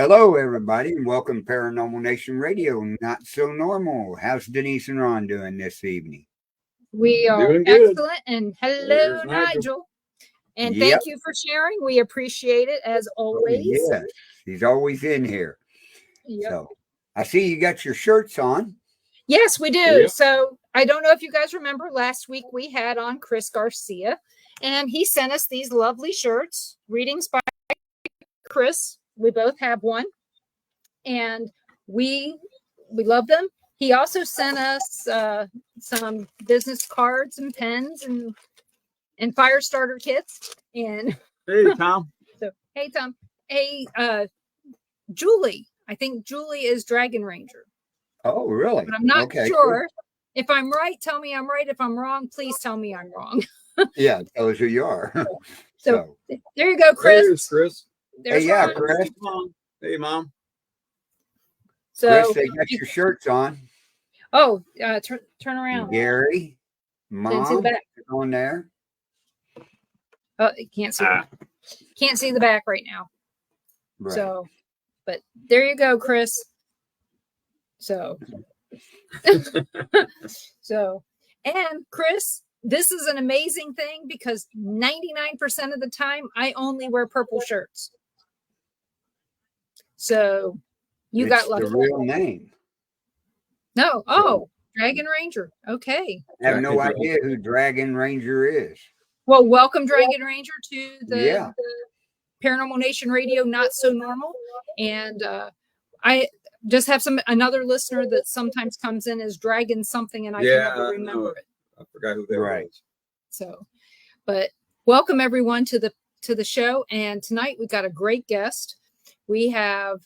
Hello, everybody, and welcome to Paranormal Nation Radio. Not so normal. How's Denise and Ron doing this evening? We are Doing good. excellent. And hello, There's Nigel. And Yep. thank you for sharing. We appreciate it as always. Yes, he's always in here. Yep. So I see you got your shirts on. Yes, we do. Yep. So I don't know if you guys remember last week we had on Chris Garcia, and he sent us these lovely shirts, Readings by Chris. We both have one, and we love them. He also sent us some business cards and pens and fire starter kits. And Hey, Tom. so, hey, Tom. Hey, Julie. I think Julie is Dragon Ranger. Oh, really? But I'm not Okay, sure. If I'm right, tell me I'm right. If I'm wrong, please tell me I'm wrong. Yeah, tell us who you are. So there you go, Chris. There's Chris. There's Hey, yeah, Ron. Chris. Mom. Hey, Mom. So, Chris, they got your shirts on. oh, turn around. Gary, Can't see the Mom, back. on there. Oh, you can't see. Can't see the back right now. Right. So, but there you go, Chris. So, and Chris, this is an amazing thing because 99% of the time I only wear purple shirts. So you got lucky. The real name. No. Oh, Dragon Ranger. Okay. I have no idea who Dragon Ranger is. Well, welcome, Dragon Ranger, to the Yeah. Paranormal Nation Radio, Not So Normal. And I just have another listener that sometimes comes in as Dragon something, and I can never remember it. I forgot who that was. So, but welcome everyone to the show. And tonight we've got a great guest. We have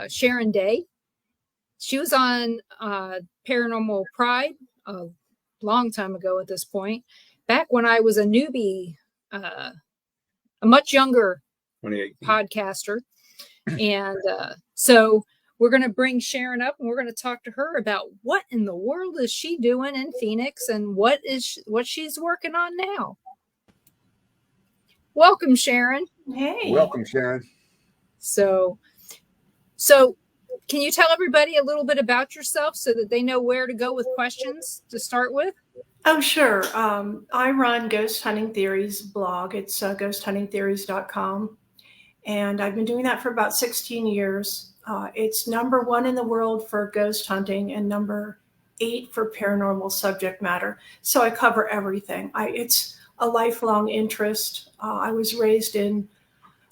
Sharon Day. She was on Paranormal Pride a long time ago at this point, back when I was a newbie, a much younger podcaster. And so we're going to bring Sharon up and we're going to talk to her about what in the world is she doing in Phoenix and what she's working on now. Welcome, Sharon. Hey. Welcome, Sharon. So can you tell everybody a little bit about yourself so that they know where to go with questions to start with? Oh, sure. I run Ghost Hunting Theories blog. It's ghosthuntingtheories.com. And I've been doing that for about 16 years. It's #1 in the world for ghost hunting and #8 for paranormal subject matter. So I cover everything. It's a lifelong interest. I was raised in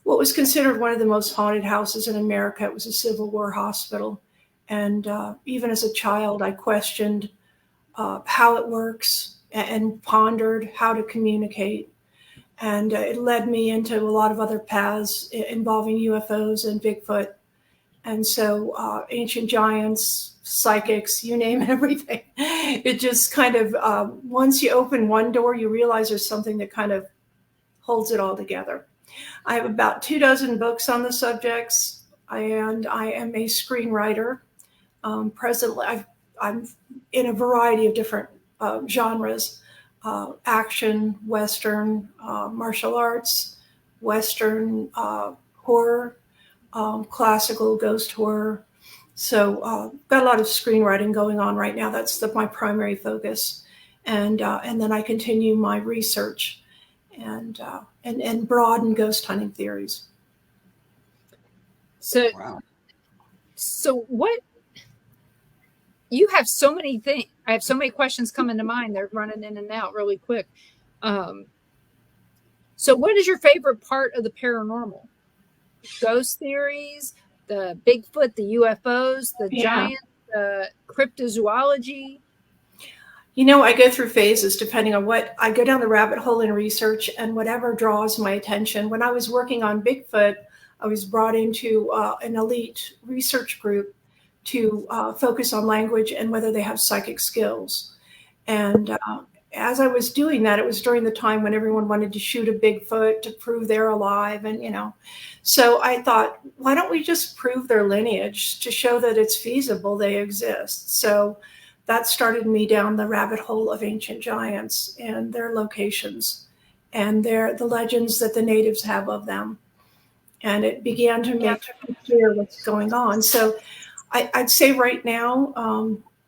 what was considered one of the most haunted houses in America. It was a Civil War hospital. And even as a child, I questioned how it works and pondered how to communicate. And it led me into a lot of other paths involving UFOs and Bigfoot. And so ancient giants, psychics, you name everything. It just kind of, once you open one door, you realize there's something that kind of holds it all together. I have about 24 books on the subjects, and I am a screenwriter. Presently, I'm in a variety of different genres. Action, Western, martial arts, Western horror, classical ghost horror. So got a lot of screenwriting going on right now. That's my primary focus. And then I continue my research and broaden ghost hunting theories. So, wow. So what? You have so many things. I have so many questions coming to mind. They're running in and out really quick. So what is your favorite part of the paranormal? Ghost theories, the Bigfoot, the UFOs, the giants, the cryptozoology? You know, I go through phases depending on what I go down the rabbit hole in research and whatever draws my attention. When I was working on Bigfoot, I was brought into an elite research group to focus on language and whether they have psychic skills. And as I was doing that, it was during the time when everyone wanted to shoot a Bigfoot to prove they're alive. And, so I thought, why don't we just prove their lineage to show that it's feasible they exist? So that started me down the rabbit hole of ancient giants and their locations and the legends that the natives have of them. and it began to make clear what's going on. So I'd say right now,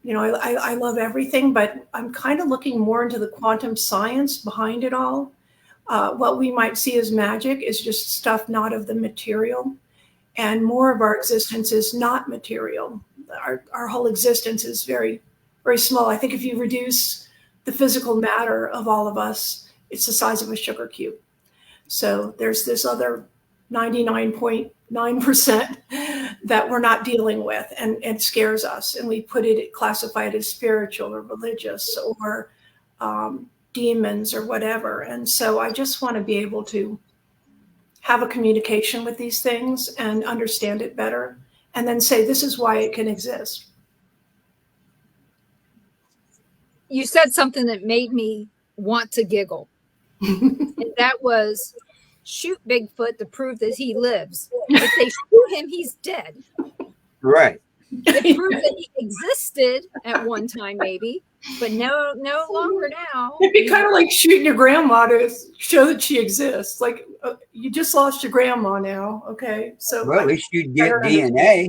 I love everything, but I'm kind of looking more into the quantum science behind it all. What we might see as magic is just stuff not of the material, and more of our existence is not material. Our whole existence is very, very small. I think if you reduce the physical matter of all of us, it's the size of a sugar cube. So there's this other 99.9% that we're not dealing with, and it scares us. And we classify it as spiritual or religious or demons or whatever. And so I just want to be able to have a communication with these things and understand it better, and then say, this is why it can exist. You said something that made me want to giggle. And that was, shoot Bigfoot to prove that he lives. If they shoot him, he's dead. Right. It proves that he existed at one time, maybe, but no longer now. It'd be kind of like shooting your grandma to show that she exists. Like, you just lost your grandma now. Okay. So, well, at least you get DNA.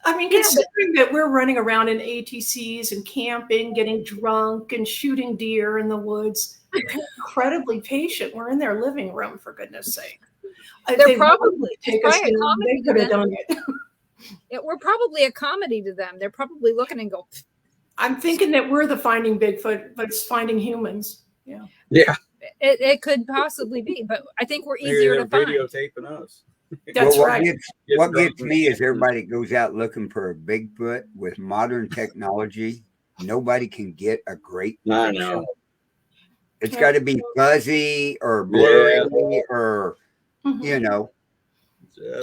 I mean, considering that we're running around in ATCs and camping, getting drunk and shooting deer in the woods, they're incredibly patient. We're in their living room, for goodness sake. They're probably take us down. They could have done it. We're probably a comedy to them. They're probably looking and go. I'm thinking that we're the finding Bigfoot, but it's finding humans. Yeah. Yeah. It could possibly be, but I think we're easier to find. Videotaping us. That's right. What gets me is everybody goes out looking for a Bigfoot with modern technology. Nobody can get a great picture. I know. It's got to be fuzzy or blurry or, you know.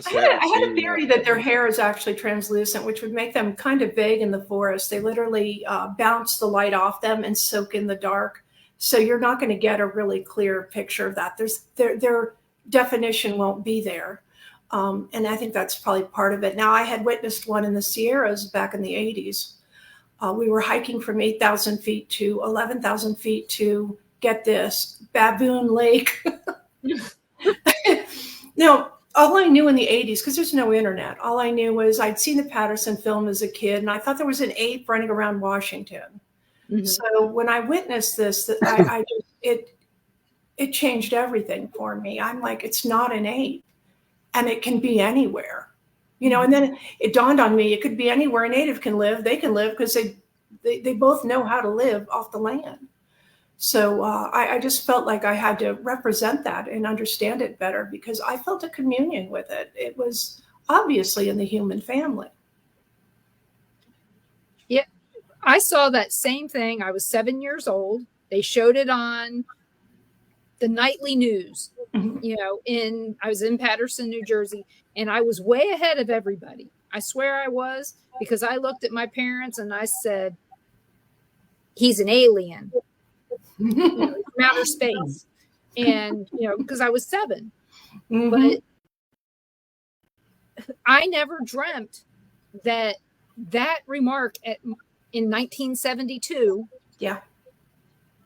I had a theory that their hair is actually translucent, which would make them kind of vague in the forest. They literally bounce the light off them and soak in the dark. So you're not going to get a really clear picture of that. Their definition won't be there. And I think that's probably part of it. Now, I had witnessed one in the Sierras back in the 80s. We were hiking from 8,000 feet to 11,000 feet to, get this, Baboon Lake. Now, all I knew in the 80s, because there's no internet, all I knew was I'd seen the Patterson film as a kid, and I thought there was an ape running around Washington. Mm-hmm. So when I witnessed this, it changed everything for me. I'm like, it's not an ape, and it can be anywhere, And then it dawned on me, it could be anywhere a native can live. They can live because they both know how to live off the land. So I just felt like I had to represent that and understand it better, because I felt a communion with it. It was obviously in the human family. Yeah, I saw that same thing. I was 7 years old. They showed it on the nightly news. Mm-hmm. I was in Patterson, New Jersey, and I was way ahead of everybody. I swear I was, because I looked at my parents and I said, he's an alien. From outer space, and because I was 7, mm-hmm. But I never dreamt that remark in 1972,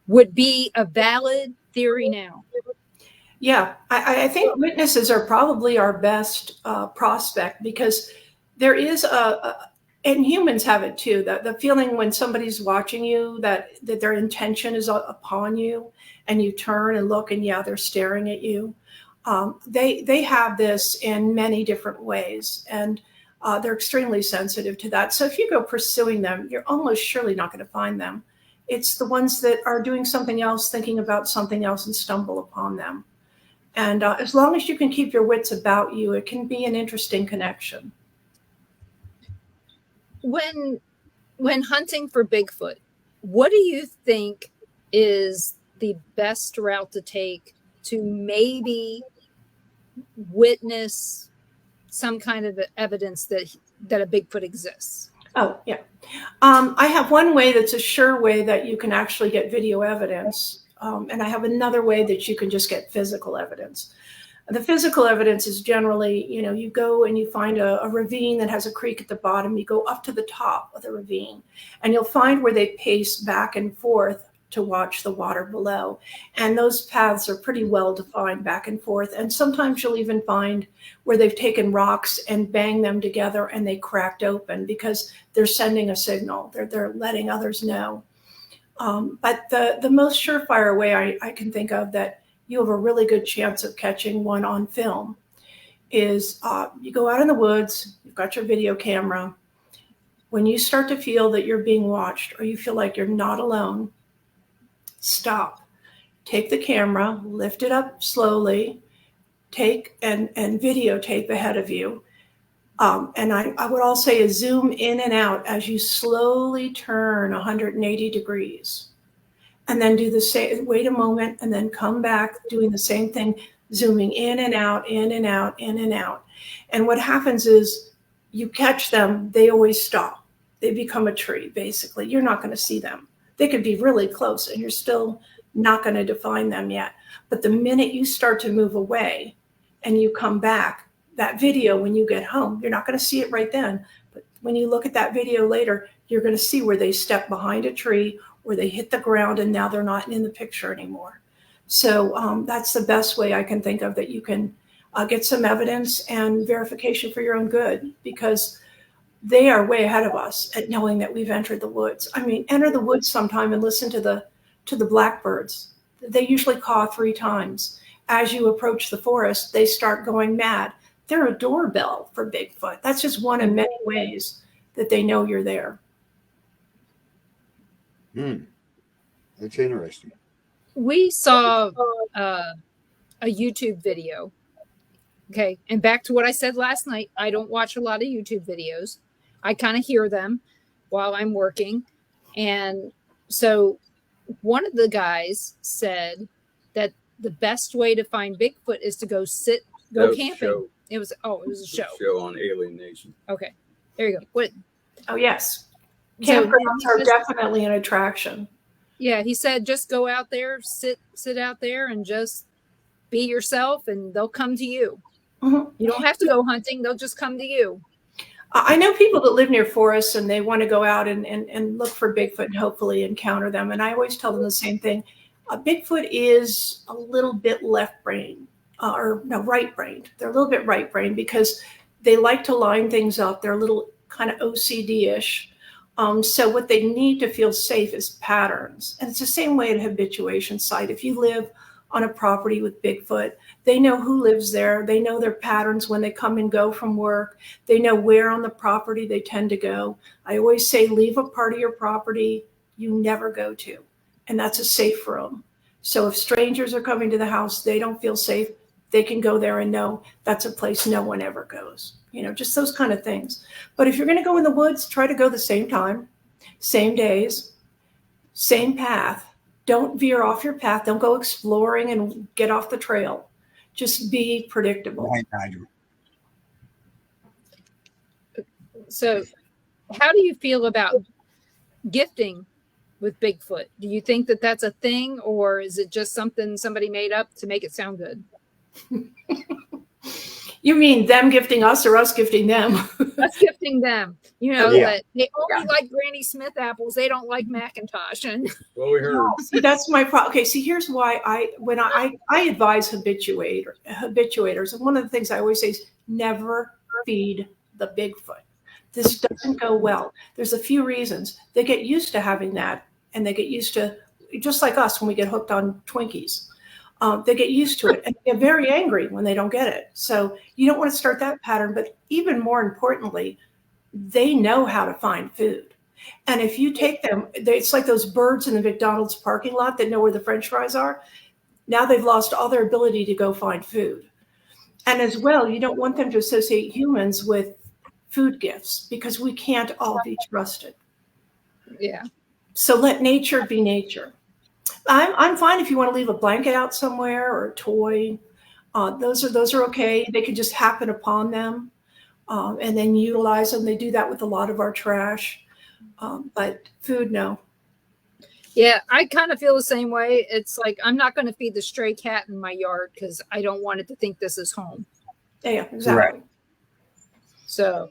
would be a valid theory now. Yeah, I think witnesses are probably our best prospect, because there is and humans have it too, the feeling when somebody's watching you, that their intention is upon you, and you turn and look and they're staring at you. They have this in many different ways, and they're extremely sensitive to that. So if you go pursuing them, you're almost surely not going to find them. It's the ones that are doing something else, thinking about something else, and stumble upon them. And as long as you can keep your wits about you, it can be an interesting connection. When hunting for Bigfoot, what do you think is the best route to take to maybe witness some kind of evidence that a Bigfoot exists? Oh, yeah. I have one way that's a sure way that you can actually get video evidence. And I have another way that you can just get physical evidence. The physical evidence is generally, you go and you find a ravine that has a creek at the bottom. You go up to the top of the ravine, and you'll find where they pace back and forth to watch the water below. And those paths are pretty well defined back and forth. And sometimes you'll even find where they've taken rocks and banged them together and they cracked open because they're sending a signal. They're letting others know. But the most surefire way I can think of that you have a really good chance of catching one on film is you go out in the woods, you've got your video camera. When you start to feel that you're being watched or you feel like you're not alone, stop. Take the camera, lift it up slowly, take and videotape ahead of you. And I would all say a zoom in and out as you slowly turn 180 degrees. And then do the same, wait a moment, and then come back doing the same thing, zooming in and out, in and out, in and out. And what happens is you catch them, they always stop. They become a tree, basically. You're not going to see them. They could be really close and you're still not going to define them yet. But the minute you start to move away and you come back, that video, when you get home, you're not going to see it right then. But when you look at that video later, you're going to see where they step behind a tree or they hit the ground and now they're not in the picture anymore. So that's the best way I can think of that you can get some evidence and verification for your own good, because they are way ahead of us at knowing that we've entered the woods. I mean, enter the woods sometime and listen to the blackbirds. They usually caw 3 times. As you approach the forest, they start going mad. They're a doorbell for Bigfoot. That's just one of many ways that they know you're there. That's interesting. We saw a YouTube video. Okay. And back to what I said last night, I don't watch a lot of YouTube videos. I kind of hear them while I'm working. And so one of the guys said that the best way to find Bigfoot is to go camping. It was a show. Show on Alien Nation. Okay. There you go. What? Oh, yes. So Campgrounds are definitely an attraction. Yeah, he said just go out there, sit out there and just be yourself and they'll come to you. Mm-hmm. You don't have to go hunting. They'll just come to you. I know people that live near forests and they want to go out and look for Bigfoot and hopefully encounter them. And I always tell them the same thing. Bigfoot is a little bit left-brained, right-brained. They're a little bit right-brained because they like to line things up. They're a little kind of OCD-ish. So what they need to feel safe is patterns. And it's the same way at a habituation site. If you live on a property with Bigfoot, they know who lives there. They know their patterns when they come and go from work. They know where on the property they tend to go. I always say leave a part of your property you never go to. And that's a safe room. So if strangers are coming to the house, they don't feel safe, they can go there and know that's a place no one ever goes. You know, just those kind of things. But if you're going to go in the woods, try to go the same time, same days, same path. Don't veer off your path. Don't go exploring and get off the trail. Just be predictable. Right, Nigel. So how do you feel about gifting with Bigfoot? Do you think that that's a thing, or is it just something somebody made up to make it sound good? You mean them gifting us or us gifting them? Us gifting them. You know, that they only like Granny Smith apples. They don't like Macintosh. And Well, we heard. No, see, that's my problem. Okay, see, here's why I advise habituators. And one of the things I always say is never feed the Bigfoot. This doesn't go well. There's a few reasons. They get used to having that, and they get used to, just like us when we get hooked on Twinkies. They get used to it and get very angry when they don't get it. So you don't want to start that pattern. But even more importantly, they know how to find food. And if you take them, it's like those birds in the McDonald's parking lot that know where the French fries are. Now they've lost all their ability to go find food. And as well, you don't want them to associate humans with food gifts because we can't all be trusted. Yeah. So let nature be nature. I'm fine if you want to leave a blanket out somewhere or a toy. Those are okay. They can just happen upon them and then utilize them. They do that with a lot of our trash. But food, no. Yeah, I kind of feel the same way. It's like I'm not going to feed the stray cat in my yard because I don't want it to think this is home. Yeah, exactly. Right. So,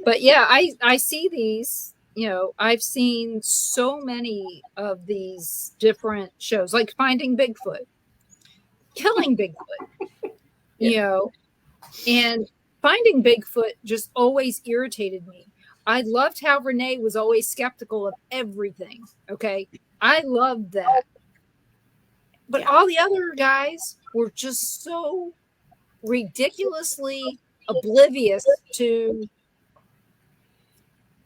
but yeah, I see these I've seen so many of these different shows, like Finding Bigfoot, Killing Bigfoot, and Finding Bigfoot just always irritated me. I loved how Renee was always skeptical of everything. Okay. I loved that. But all the other guys were just so ridiculously oblivious to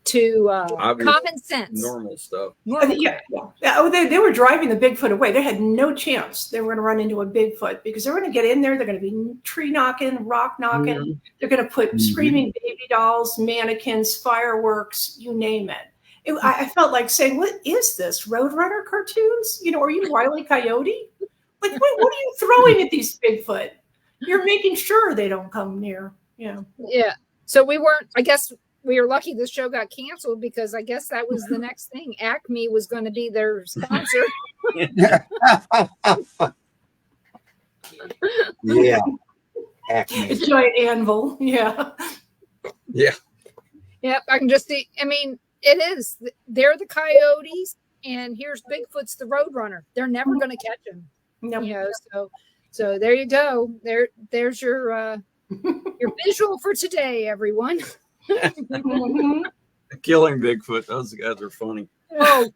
common sense, normal stuff. Oh, they were driving the Bigfoot away. They had no chance they were going to run into a Bigfoot because they're going to get in there. They're going to be tree knocking, rock knocking. Mm-hmm. They're going to put screaming baby dolls, mannequins, fireworks, you name it. I felt like saying, "What is this? Roadrunner cartoons? Are you Wile E. Coyote? Like, what are you throwing at these Bigfoot? You're making sure they don't come near." Yeah. So we weren't. I guess we were lucky this show got canceled because I guess that was the next thing. Acme was going to be their sponsor. Yeah. Acme. A giant anvil. Yeah. Yeah. Yep. I can just see. I mean, it is. They're the coyotes, and here's Bigfoot's the Roadrunner. They're never going to catch him. Nope. So there you go. There's your visual for today, everyone. Killing Bigfoot. Those guys are funny. Oh,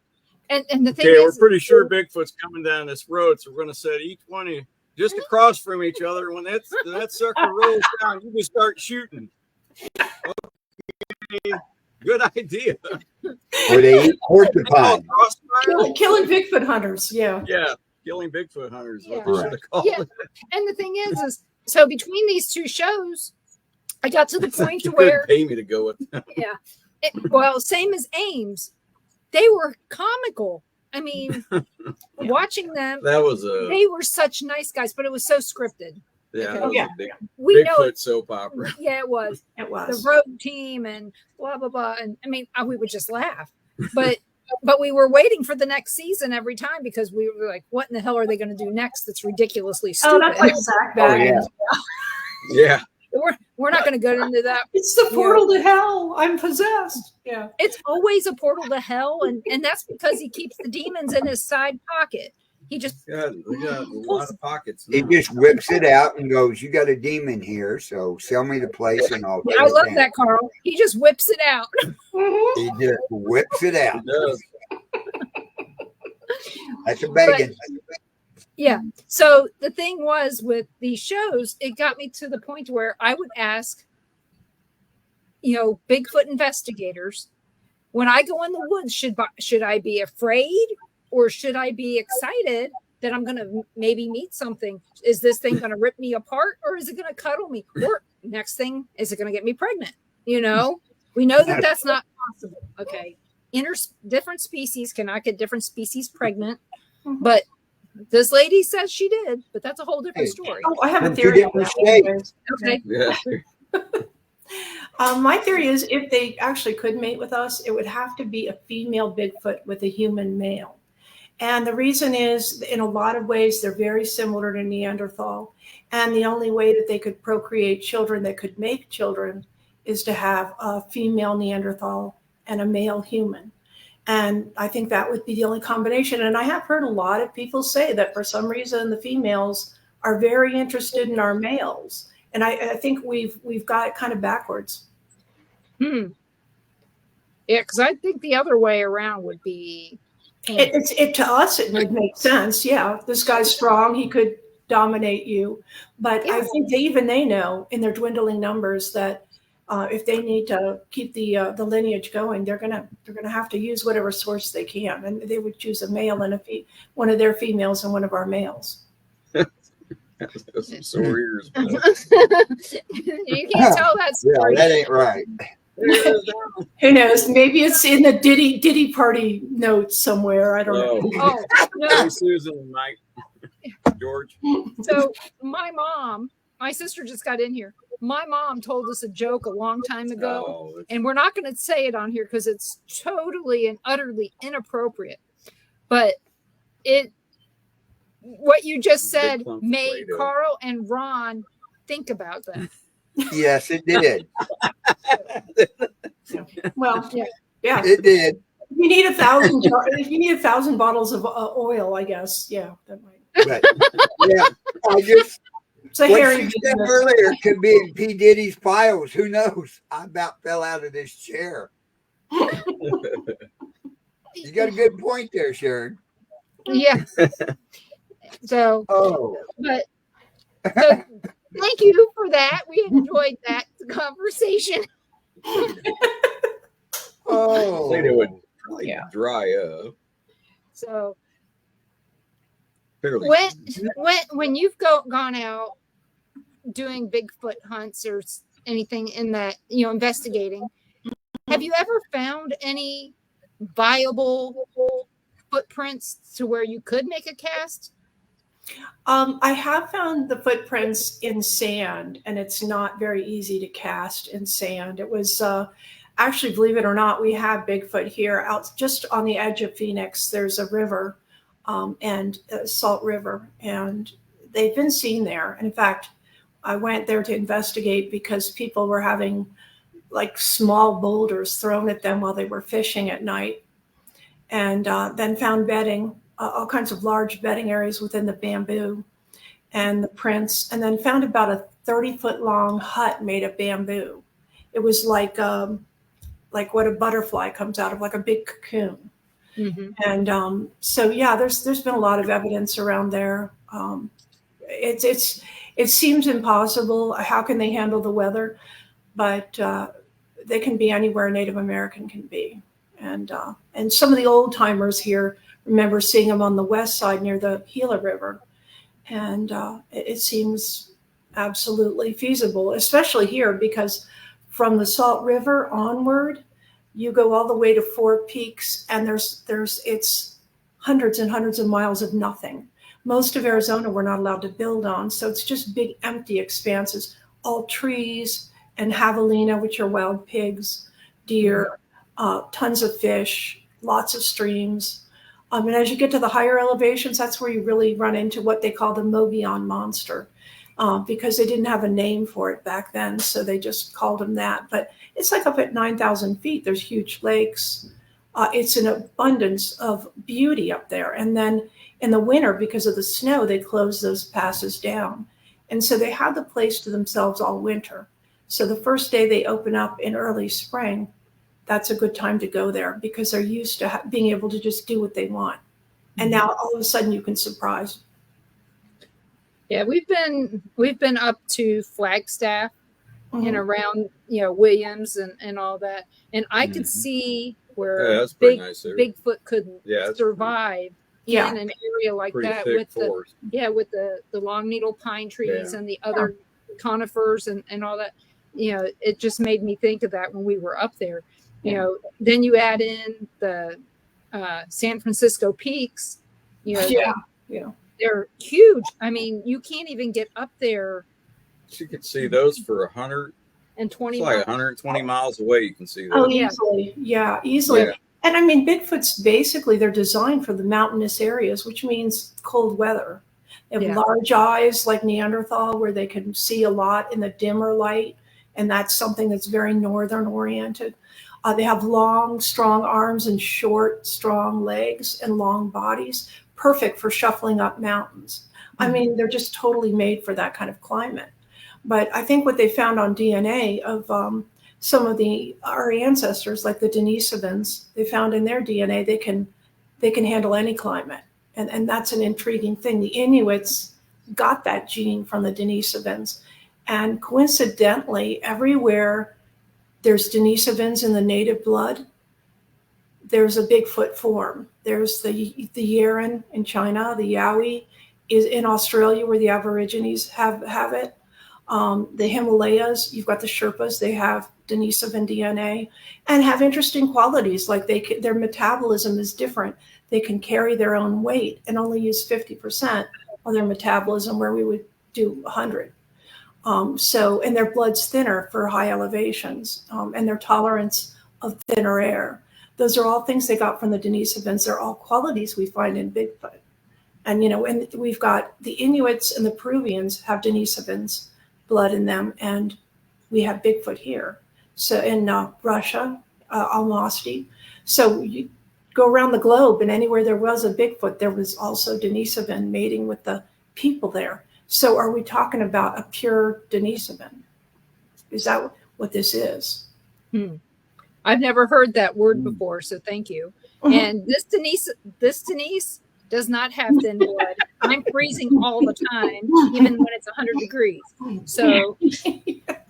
and the thing Okay, is, we're pretty sure Bigfoot's coming down this road, so we're going to set each one of you just across from each other. When that sucker rolls down, you can start shooting. Okay. Good idea. Or they eat porcupine. Killing Bigfoot hunters. Yeah. Yeah, killing Bigfoot hunters. Yeah. What they should have called it. And the thing is so between these two shows, I got to the point You where couldn't pay me to go with them. same as Ames, they were comical. I mean, watching them, That was they were such nice guys, but it was so scripted. that Okay. was Yeah. a big We know Bigfoot it. soap opera. Yeah, it was. It The was. road team and blah blah blah. And I mean, we would just laugh, but we were waiting for the next season every time because we were like, "What in the hell are they going to do next? That's ridiculously Oh, stupid." that's like Zach Oh, yeah. Baggins. Yeah. We're not going to go into that. It's the portal to hell. I'm possessed. Yeah. It's always a portal to hell, and that's because he keeps the demons in his side pocket. He just We got a lot of pockets. He now. just whips it out and goes, "You got a demon here, so sell me the place and I'll take I it love down." that, Carl. He just whips it out. Mhm. He just whips it out. It does. That's a begging. Yeah. So the thing was with these shows, it got me to the point where I would ask, Bigfoot investigators, when I go in the woods, should I be afraid or should I be excited that I'm going to maybe meet something? Is this thing going to rip me apart or is it going to cuddle me? Or next thing, is it going to get me pregnant? We know that that's not possible. Okay. Different species cannot get different species pregnant, but this lady says she did, but that's a whole different story. Oh, I have a From two theory on different that. states. Okay. Yeah. My theory is if they actually could mate with us, it would have to be a female Bigfoot with a human male. And the reason is, in a lot of ways, they're very similar to Neanderthal. And the only way that they could procreate children that could make children is to have a female Neanderthal and a male human. And I think that would be the only combination. And I have heard a lot of people say that for some reason the females are very interested in our males. And I think we've got it kind of backwards. Yeah, because I think the other way around would be painful. To us, it would make sense. Yeah, this guy's strong. He could dominate you. But I think they know in their dwindling numbers that if they need to keep the lineage going, they're gonna have to use whatever source they can, and they would choose a male and one of their females and one of our males. Some sore ears. You can't tell that Yeah, story. that ain't right. Who knows? Maybe it's in the Diddy party notes somewhere. I don't know. Oh no! Hey, Susan and Mike, George. So my sister just got in here. My mom told us a joke a long time ago, Oh, and we're not going to say it on here because it's totally and utterly inappropriate. But what you just Big said clump of made Play-Doh. Carl and Ron think about that. Yes, it did. Well, Yeah. Yeah. It did. If you need 1,000, if you need 1,000 bottles of oil, I guess, yeah, that might. But yeah, I just It's a what hairy she said business. earlier could be in P. Diddy's files. Who knows? I about fell out of this chair. You got a good point there, Sharon. Yeah. So, Oh, but so thank you for that. We enjoyed that conversation. oh, Say they would probably Yeah. dry up. So Fairly when you've gone out doing Bigfoot hunts or anything in that, investigating, have you ever found any viable footprints to where you could make a cast? I have found the footprints in sand, and it's not very easy to cast in sand. It was actually, believe it or not, we have Bigfoot here out just on the edge of Phoenix. There's a river and Salt River, and they've been seen there. And in fact, I went there to investigate because people were having like small boulders thrown at them while they were fishing at night, and then found bedding, all kinds of large bedding areas within the bamboo and the prints, and then found about a 30-foot long hut made of bamboo. It was like what a butterfly comes out of, like a big cocoon. Mm-hmm. And so yeah, there's been a lot of evidence around there. It seems impossible. How can they handle the weather? But they can be anywhere a Native American can be. And some of the old timers here remember seeing them on the west side near the Gila River. And it seems absolutely feasible, especially here, because from the Salt River onward, you go all the way to Four Peaks, and it's hundreds and hundreds of miles of nothing. Most of Arizona we're not allowed to build on, so it's just big empty expanses, all trees and javelina, which are wild pigs, deer, tons of fish, lots of streams. And as you get to the higher elevations, that's where you really run into what they call the Mogollon monster, because they didn't have a name for it back then, so they just called them that. But it's like up at 9,000 feet. There's huge lakes. It's an abundance of beauty up there. And then in the winter, because of the snow, they close those passes down. And so they have the place to themselves all winter. So the first day they open up in early spring, that's a good time to go there because they're used to being able to just do what they want. And now all of a sudden you can surprise. Yeah, we've been up to Flagstaff and around Williams and all that, and I could see where that's pretty nice there. Bigfoot couldn't survive in an area like that with forest. the long needle pine trees and the other conifers and all that. It just made me think of that when we were up there. Then you add in the San Francisco peaks. They're huge. I mean, you can't even get up there. You could see those for 120 miles. Like 120 miles away. You can see that. Oh, easily. Yeah, easily. Yeah. And I mean, Bigfoot's basically, they're designed for the mountainous areas, which means cold weather. They have large eyes like Neanderthal, where they can see a lot in the dimmer light. And that's something that's very northern oriented. They have long, strong arms and short, strong legs and long bodies, perfect for shuffling up mountains. I mean, they're just totally made for that kind of climate. But I think what they found on DNA of some of our ancestors, like the Denisovans, they found in their DNA they can handle any climate, and that's an intriguing thing. The Inuits got that gene from the Denisovans, and coincidentally, everywhere there's Denisovans in the native blood, there's a Bigfoot form. There's the Yeren in China, the Yowie is in Australia where the Aborigines have it. The Himalayas, you've got the Sherpas, they have Denisovan DNA and have interesting qualities, like their metabolism is different. They can carry their own weight and only use 50% of their metabolism where we would do 100. And their blood's thinner for high elevations, and their tolerance of thinner air. Those are all things they got from the Denisovans. They're all qualities we find in Bigfoot. And, and we've got the Inuits and the Peruvians have Denisovans blood in them, and we have Bigfoot here. So in Russia, Almasty, So you go around the globe, and anywhere there was a Bigfoot, there was also Denisovan mating with the people there. So are we talking about a pure Denisovan? Is that what this is? I've never heard that word before, so thank you. And this Denise does not have thin blood. I'm freezing all the time, even when it's 100 degrees. So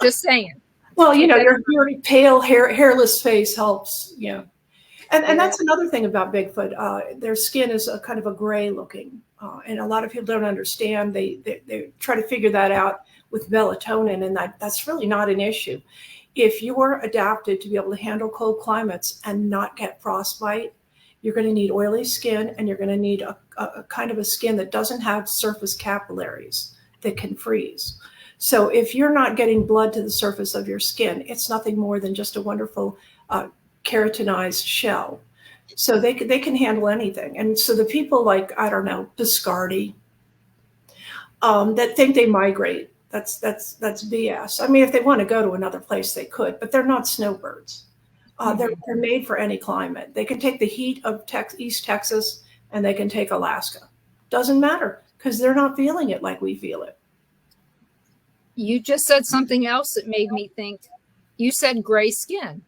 just saying. Well, your pale, hairless face helps. Yeah. And that's another thing about Bigfoot. Their skin is a kind of a gray looking. And a lot of people don't understand. They try to figure that out with melatonin, and that's really not an issue. If you're adapted to be able to handle cold climates and not get frostbite, you're going to need oily skin, and you're going to need a kind of a skin that doesn't have surface capillaries that can freeze. So if you're not getting blood to the surface of your skin, it's nothing more than just a wonderful keratinized shell. So they can handle anything. And so the people like, I don't know, Biscardi, that think they migrate, that's BS. I mean, if they want to go to another place, they could, but they're not snowbirds. They're made for any climate. They can take the heat of East Texas, and they can take Alaska. Doesn't matter, because they're not feeling it like we feel it. You just said something else that made me think. You said gray skin,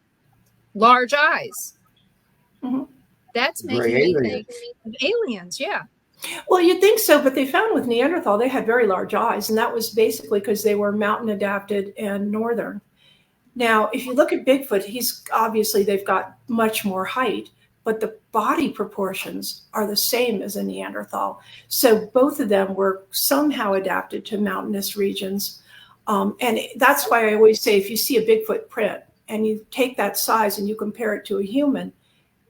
large eyes. That's making me think of aliens. Yeah. Well, you'd think so, but they found with Neanderthal, they had very large eyes, and that was basically because they were mountain adapted and northern. Now, if you look at Bigfoot, they've got much more height, but the body proportions are the same as a Neanderthal. So both of them were somehow adapted to mountainous regions. And that's why I always say, if you see a Bigfoot print and you take that size and you compare it to a human,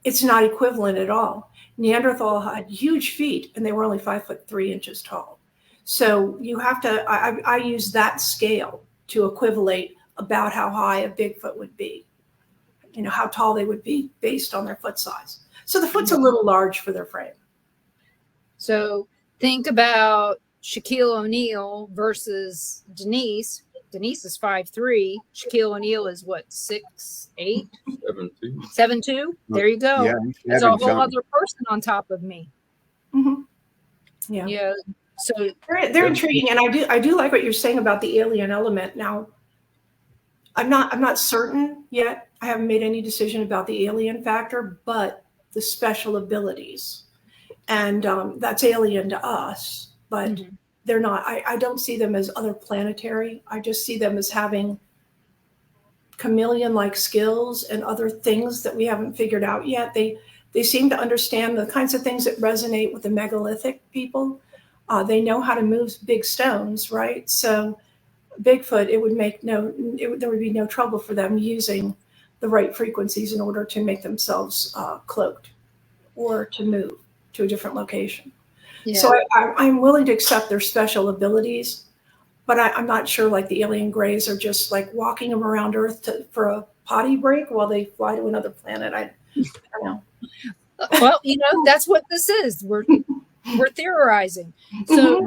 it's not equivalent at all. Neanderthal had huge feet, and they were only 5'3" tall. So you have to, I use that scale to equivalate about how high a Bigfoot would be, how tall they would be based on their foot size. So the foot's a little large for their frame. So think about Shaquille O'Neal versus Denise. Denise is 5'3". Shaquille O'Neal is what, 6'8"? 7'2". There you go. Yeah, there's a whole other person on top of me. Yeah. So they're intriguing, and I do like what you're saying about the alien element. Now, I'm not certain yet. I haven't made any decision about the alien factor, but the special abilities, and that's alien to us, but they're not. I don't see them as other planetary. I just see them as having chameleon-like skills and other things that we haven't figured out yet. They seem to understand the kinds of things that resonate with the megalithic people. They know how to move big stones, right? So Bigfoot, there would be no trouble for them using the right frequencies in order to make themselves cloaked or to move to a different location. Yeah. So I'm willing to accept their special abilities, but I'm not sure like the alien grays are just like walking them around Earth for a potty break while they fly to another planet. I don't know. Well, that's what this is. We're theorizing. So,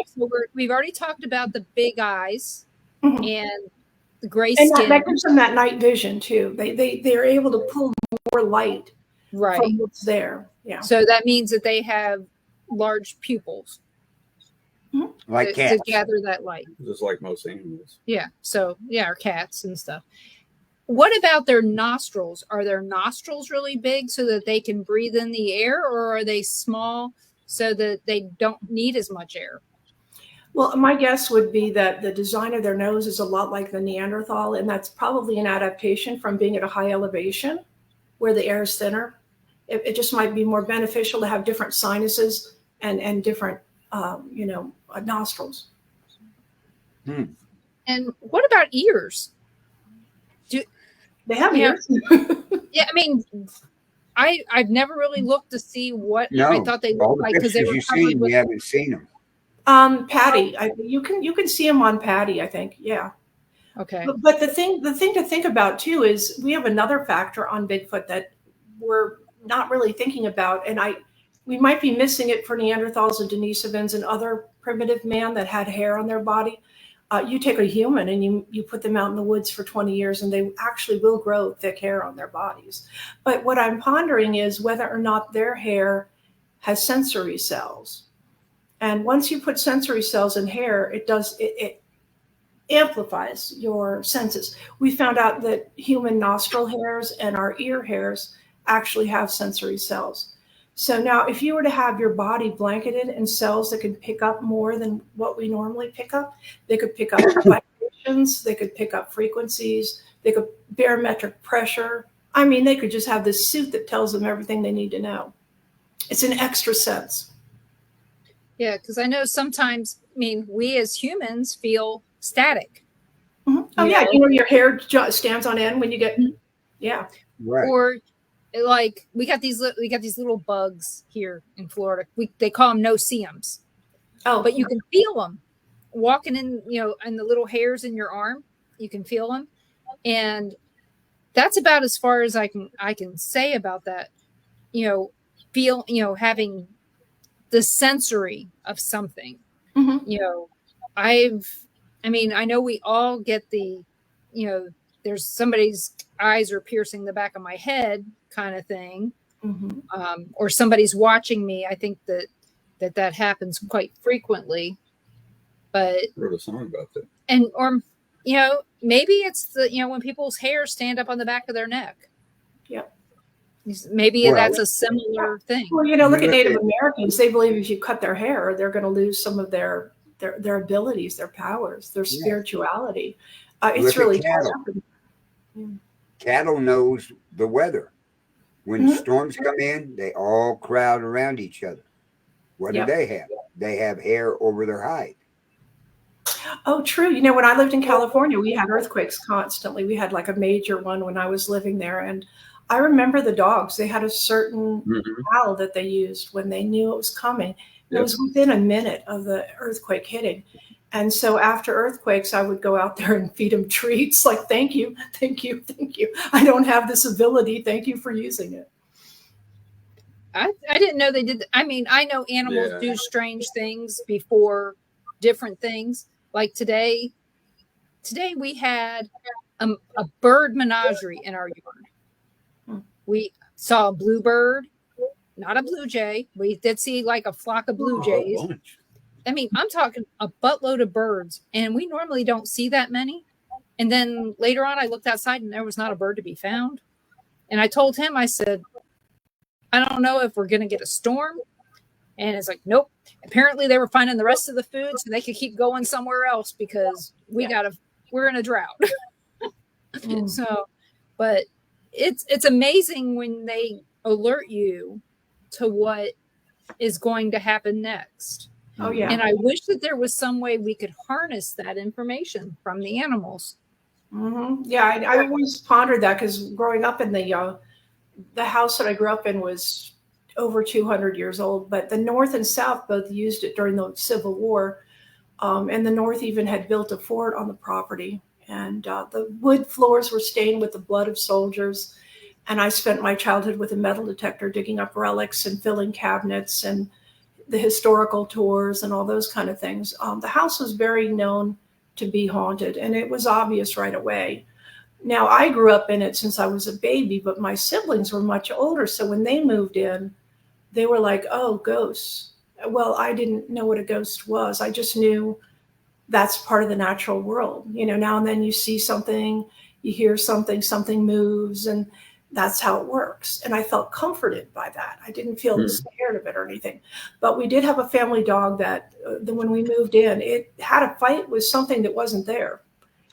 so we've already talked about the big eyes and the gray skin. That gives them that night vision too. They're able to pull more light from what's there. Yeah. So that means that they have large pupils, like cats, to gather that light, just like most animals. Yeah. So or cats and stuff. What about their nostrils? Are their nostrils really big so that they can breathe in the air, or are they small so that they don't need as much air? Well, my guess would be that the design of their nose is a lot like the Neanderthal, and that's probably an adaptation from being at a high elevation where the air is thinner. It just might be more beneficial to have different sinuses and different, nostrils. And what about ears? They have ears. Yeah, I mean, I've never really looked to see what I thought they looked like because they were covered with. We haven't seen them. Patty, you can see them on Patty, I think. Yeah. Okay. But the thing to think about too is we have another factor on Bigfoot that we're not really thinking about, and we might be missing it for Neanderthals and Denisovans and other primitive man that had hair on their body. You take a human and you put them out in the woods for 20 years and they actually will grow thick hair on their bodies. But what I'm pondering is whether or not their hair has sensory cells. And once you put sensory cells in hair, it amplifies your senses. We found out that human nostril hairs and our ear hairs actually have sensory cells. So now if you were to have your body blanketed in cells that can pick up more than what we normally pick up, they could pick up vibrations, they could pick up frequencies, they could barometric pressure. I mean, they could just have this suit that tells them everything they need to know. It's an extra sense. Yeah, because I know sometimes, I mean, we as humans feel static. Mm-hmm. Oh, yeah. You know, your hair stands on end when you get, yeah. Right. Or like we got these little bugs here in Florida. They call them no-see-ums. Oh, but you can feel them walking in, you know, and the little hairs in your arm. You can feel them, and that's about as far as I can say about that. You know, having the sensory of something. Mm-hmm. You know, I mean, I know we all get the, you know, there's somebody's eyes are piercing the back of my head kind of thing. Mm-hmm. Or somebody's watching me. I think that happens quite frequently. But I wrote a song about that. or you know, maybe it's the, you know, when people's hair stand up on the back of their neck. Yep. Maybe that's a similar thing. Well, you know, look at Native Americans. They believe if you cut their hair, they're going to lose some of their abilities, their powers, their spirituality. It's really cattle. Cattle knows the weather. When storms come in, they all crowd around each other. What do they have? They have hair over their hide. Oh, true. You know, when I lived in California, we had earthquakes constantly. We had like a major one when I was living there. And I remember the dogs. They had a certain howl that they used when they knew it was coming. It was within a minute of the earthquake hitting. And so after earthquakes, I would go out there and feed them treats like, thank you, thank you, thank you. I don't have this ability. Thank you for using it. I didn't know they did. I mean, I know animals do strange things before different things. Like today we had a bird menagerie in our yard. We saw a bluebird, not a blue jay. We did see like a flock of blue jays. I mean, I'm talking a buttload of birds, and we normally don't see that many. And then later on, I looked outside, and there was not a bird to be found. And I told him, I said, I don't know if we're going to get a storm. And it's like, nope. Apparently, they were finding the rest of the food, so they could keep going somewhere else because we're in a drought. So, but it's amazing when they alert you to what is going to happen next. Oh, yeah. And I wish that there was some way we could harness that information from the animals. Mm-hmm. Yeah, I always pondered that because growing up in the house that I grew up in was over 200 years old, but the North and South both used it during the Civil War. And the North even had built a fort on the property. And the wood floors were stained with the blood of soldiers. And I spent my childhood with a metal detector digging up relics and filling cabinets and the historical tours and all those kind of things. The house was very known to be haunted, and it was obvious right away. Now, I grew up in it since I was a baby, but my siblings were much older. So when they moved in, they were like, oh, ghosts. Well, I didn't know what a ghost was. I just knew that's part of the natural world. You know, now and then you see something, you hear something, something moves, and that's how it works. And I felt comforted by that. I didn't feel scared of it or anything. But we did have a family dog that when we moved in, it had a fight with something that wasn't there.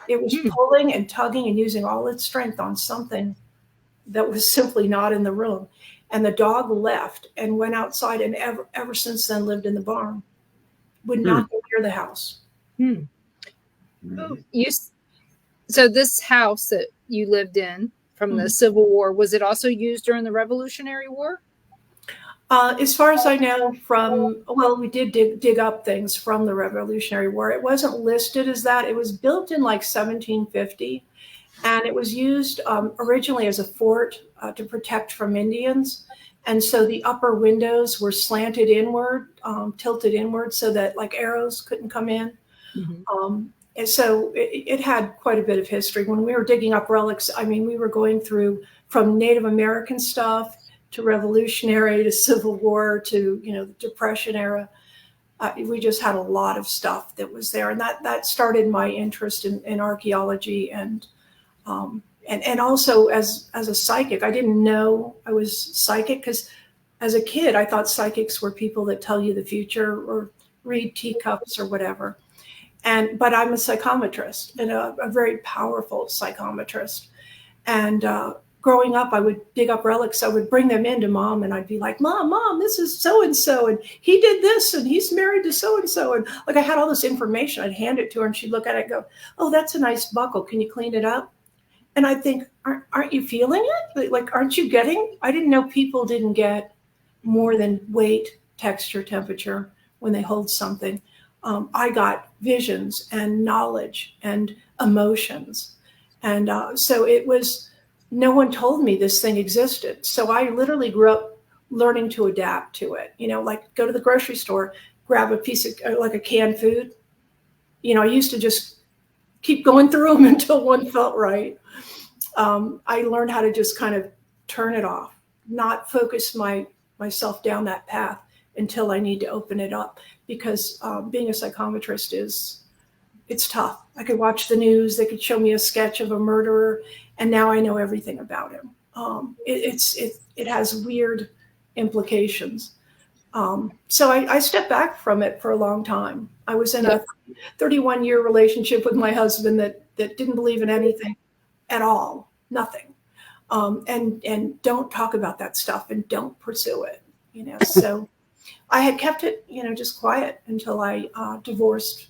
It was pulling and tugging and using all its strength on something that was simply not in the room. And the dog left and went outside, and ever since then lived in the barn. Would not go near the house. So this house that you lived in from the Civil War, was it also used during the Revolutionary War? As far as I know, we did dig up things from the Revolutionary War. It wasn't listed as that. It was built in like 1750, and it was used originally as a fort to protect from Indians. And so the upper windows were slanted inward, tilted inward, so that like arrows couldn't come in. And so it had quite a bit of history. When we were digging up relics, I mean, we were going through from Native American stuff to Revolutionary to Civil War to, the Depression era. We just had a lot of stuff that was there. And that started my interest in archaeology and also as a psychic. I didn't know I was psychic because as a kid, I thought psychics were people that tell you the future or read teacups or whatever. But I'm a psychometrist and a very powerful psychometrist. And growing up, I would dig up relics. I would bring them into Mom, and I'd be like, Mom, this is so-and-so, and he did this, and he's married to so-and-so. And like I had all this information. I'd hand it to her, and she'd look at it and go, oh, that's a nice buckle. Can you clean it up? And I'd think, aren't you feeling it? Like, aren't you getting? I didn't know people didn't get more than weight, texture, temperature when they hold something. I got visions and knowledge and emotions. And so it was, no one told me this thing existed. So I literally grew up learning to adapt to it. Like go to the grocery store, grab a piece of like a canned food. I used to just keep going through them until one felt right. I learned how to just kind of turn it off, not focus myself down that path until I need to open it up. Because being a psychometrist it's tough. I could watch the news. They could show me a sketch of a murderer, and now I know everything about him. It has weird implications. So I stepped back from it for a long time. I was in a 31-year relationship with my husband that didn't believe in anything at all, nothing. And don't talk about that stuff and don't pursue it. So I had kept it, just quiet until I divorced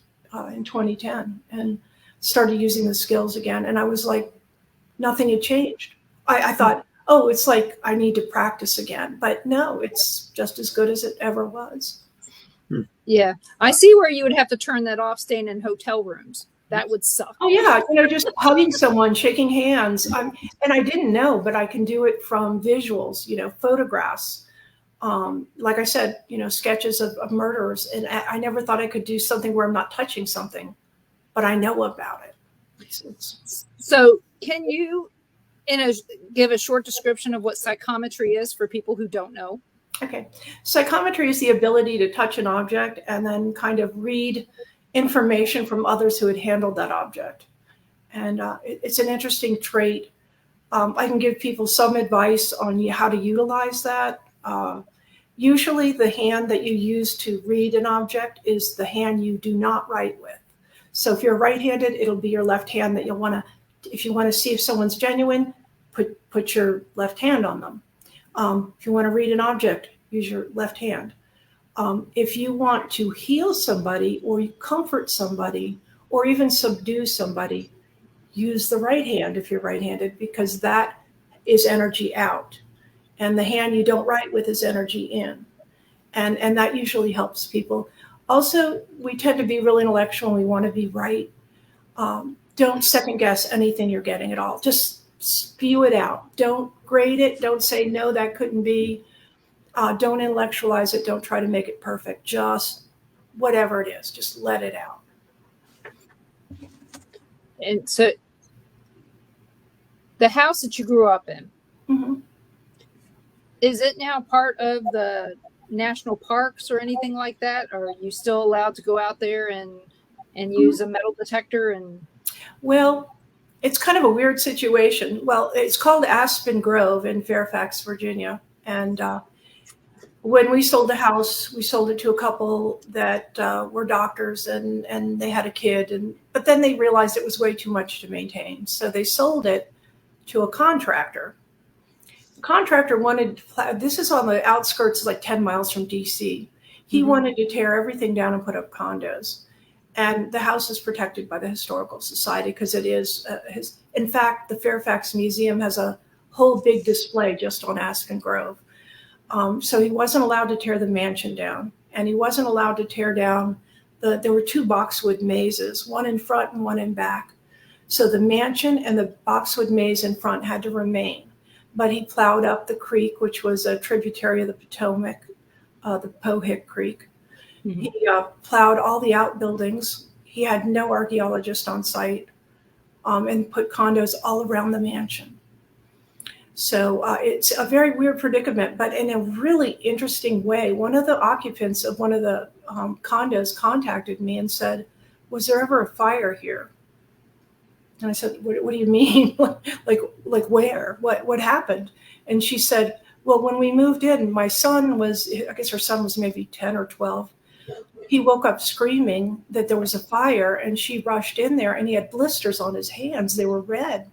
in 2010 and started using the skills again. And I was like, nothing had changed. I thought, oh, it's like I need to practice again. But no, it's just as good as it ever was. Yeah. I see where you would have to turn that off staying in hotel rooms. That would suck. Oh, yeah. Just hugging someone, shaking hands. And I didn't know, but I can do it from visuals, photographs. Like I said, sketches of murderers. And I never thought I could do something where I'm not touching something, but I know about it. So can you give a short description of what psychometry is for people who don't know? Okay. Psychometry is the ability to touch an object and then kind of read information from others who had handled that object. And it's an interesting trait. I can give people some advice on how to utilize that. Usually the hand that you use to read an object is the hand you do not write with. So if you're right-handed, it'll be your left hand that you'll want to, if you want to see if someone's genuine, put your left hand on them. If you want to read an object, use your left hand. If you want to heal somebody or comfort somebody or even subdue somebody, use the right hand if you're right-handed, because that is energy out. And the hand you don't write with is energy in. And that usually helps people. Also, we tend to be really intellectual and we want to be right. Don't second guess anything you're getting at all. Just spew it out. Don't grade it. Don't say, no, that couldn't be. Don't intellectualize it. Don't try to make it perfect. Just whatever it is, just let it out. And so the house that you grew up in, Mm-hmm. is it now part of the national parks or anything like that? Or are you still allowed to go out there and use a metal detector? And well, it's kind of a weird situation. Well, it's called Aspen Grove in Fairfax, Virginia. And when we sold the house, we sold it to a couple that were doctors and they had a kid. But then they realized it was way too much to maintain. So they sold it to a contractor. The contractor wanted, this is on the outskirts, like 10 miles from DC. He wanted to tear everything down and put up condos. And the house is protected by the Historical Society because it is in fact, the Fairfax Museum has a whole big display just on Aspen Grove. So he wasn't allowed to tear the mansion down, and he wasn't allowed to tear down there were two boxwood mazes, one in front and one in back. So the mansion and the boxwood maze in front had to remain, but he plowed up the creek, which was a tributary of the Potomac, the Pohick Creek. Mm-hmm. He plowed all the outbuildings. He had no archaeologist on site, and put condos all around the mansion. So it's a very weird predicament, but in a really interesting way. One of the occupants of one of the condos contacted me and said, "Was there ever a fire here?" And I said, "What do you mean? like where? What happened?" And she said, "Well, when we moved in, my son was, I guess her son was maybe 10 or 12. He woke up screaming that there was a fire, and she rushed in there, and he had blisters on his hands. They were red.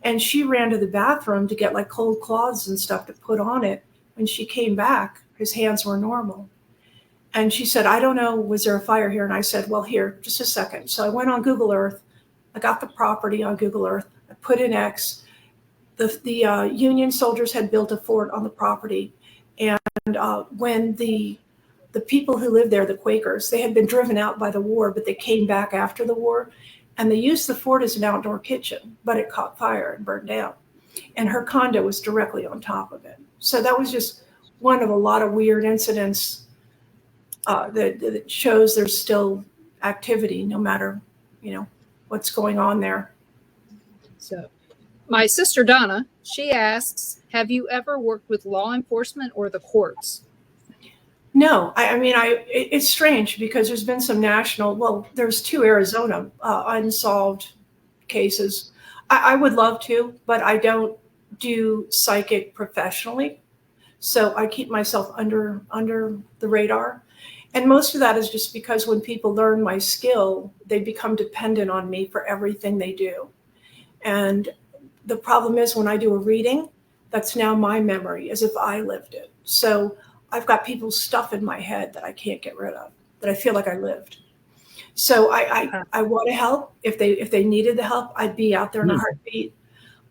And she ran to the bathroom to get like cold cloths and stuff to put on it. When she came back, his hands were normal. And she said, I don't know, was there a fire here?" And I said, "Well, here, just a second." So I went on Google Earth. I got the property on Google Earth. I put in X. The Union soldiers had built a fort on the property. And when the people who lived there, the Quakers, they had been driven out by the war, but they came back after the war. And they used the fort as an outdoor kitchen, but it caught fire and burned down. And her condo was directly on top of it. So that was just one of a lot of weird incidents that shows there's still activity, no matter, what's going on there. So my sister Donna, she asks, have you ever worked with law enforcement or the courts? No, it's strange because there's been some there's 2 Arizona unsolved cases. I would love to, but I don't do psychic professionally. So I keep myself under the radar. And most of that is just because when people learn my skill, they become dependent on me for everything they do. And the problem is when I do a reading, that's now my memory as if I lived it. So I've got people's stuff in my head that I can't get rid of, that I feel like I lived. So I want to help. If they needed the help, I'd be out there in a heartbeat.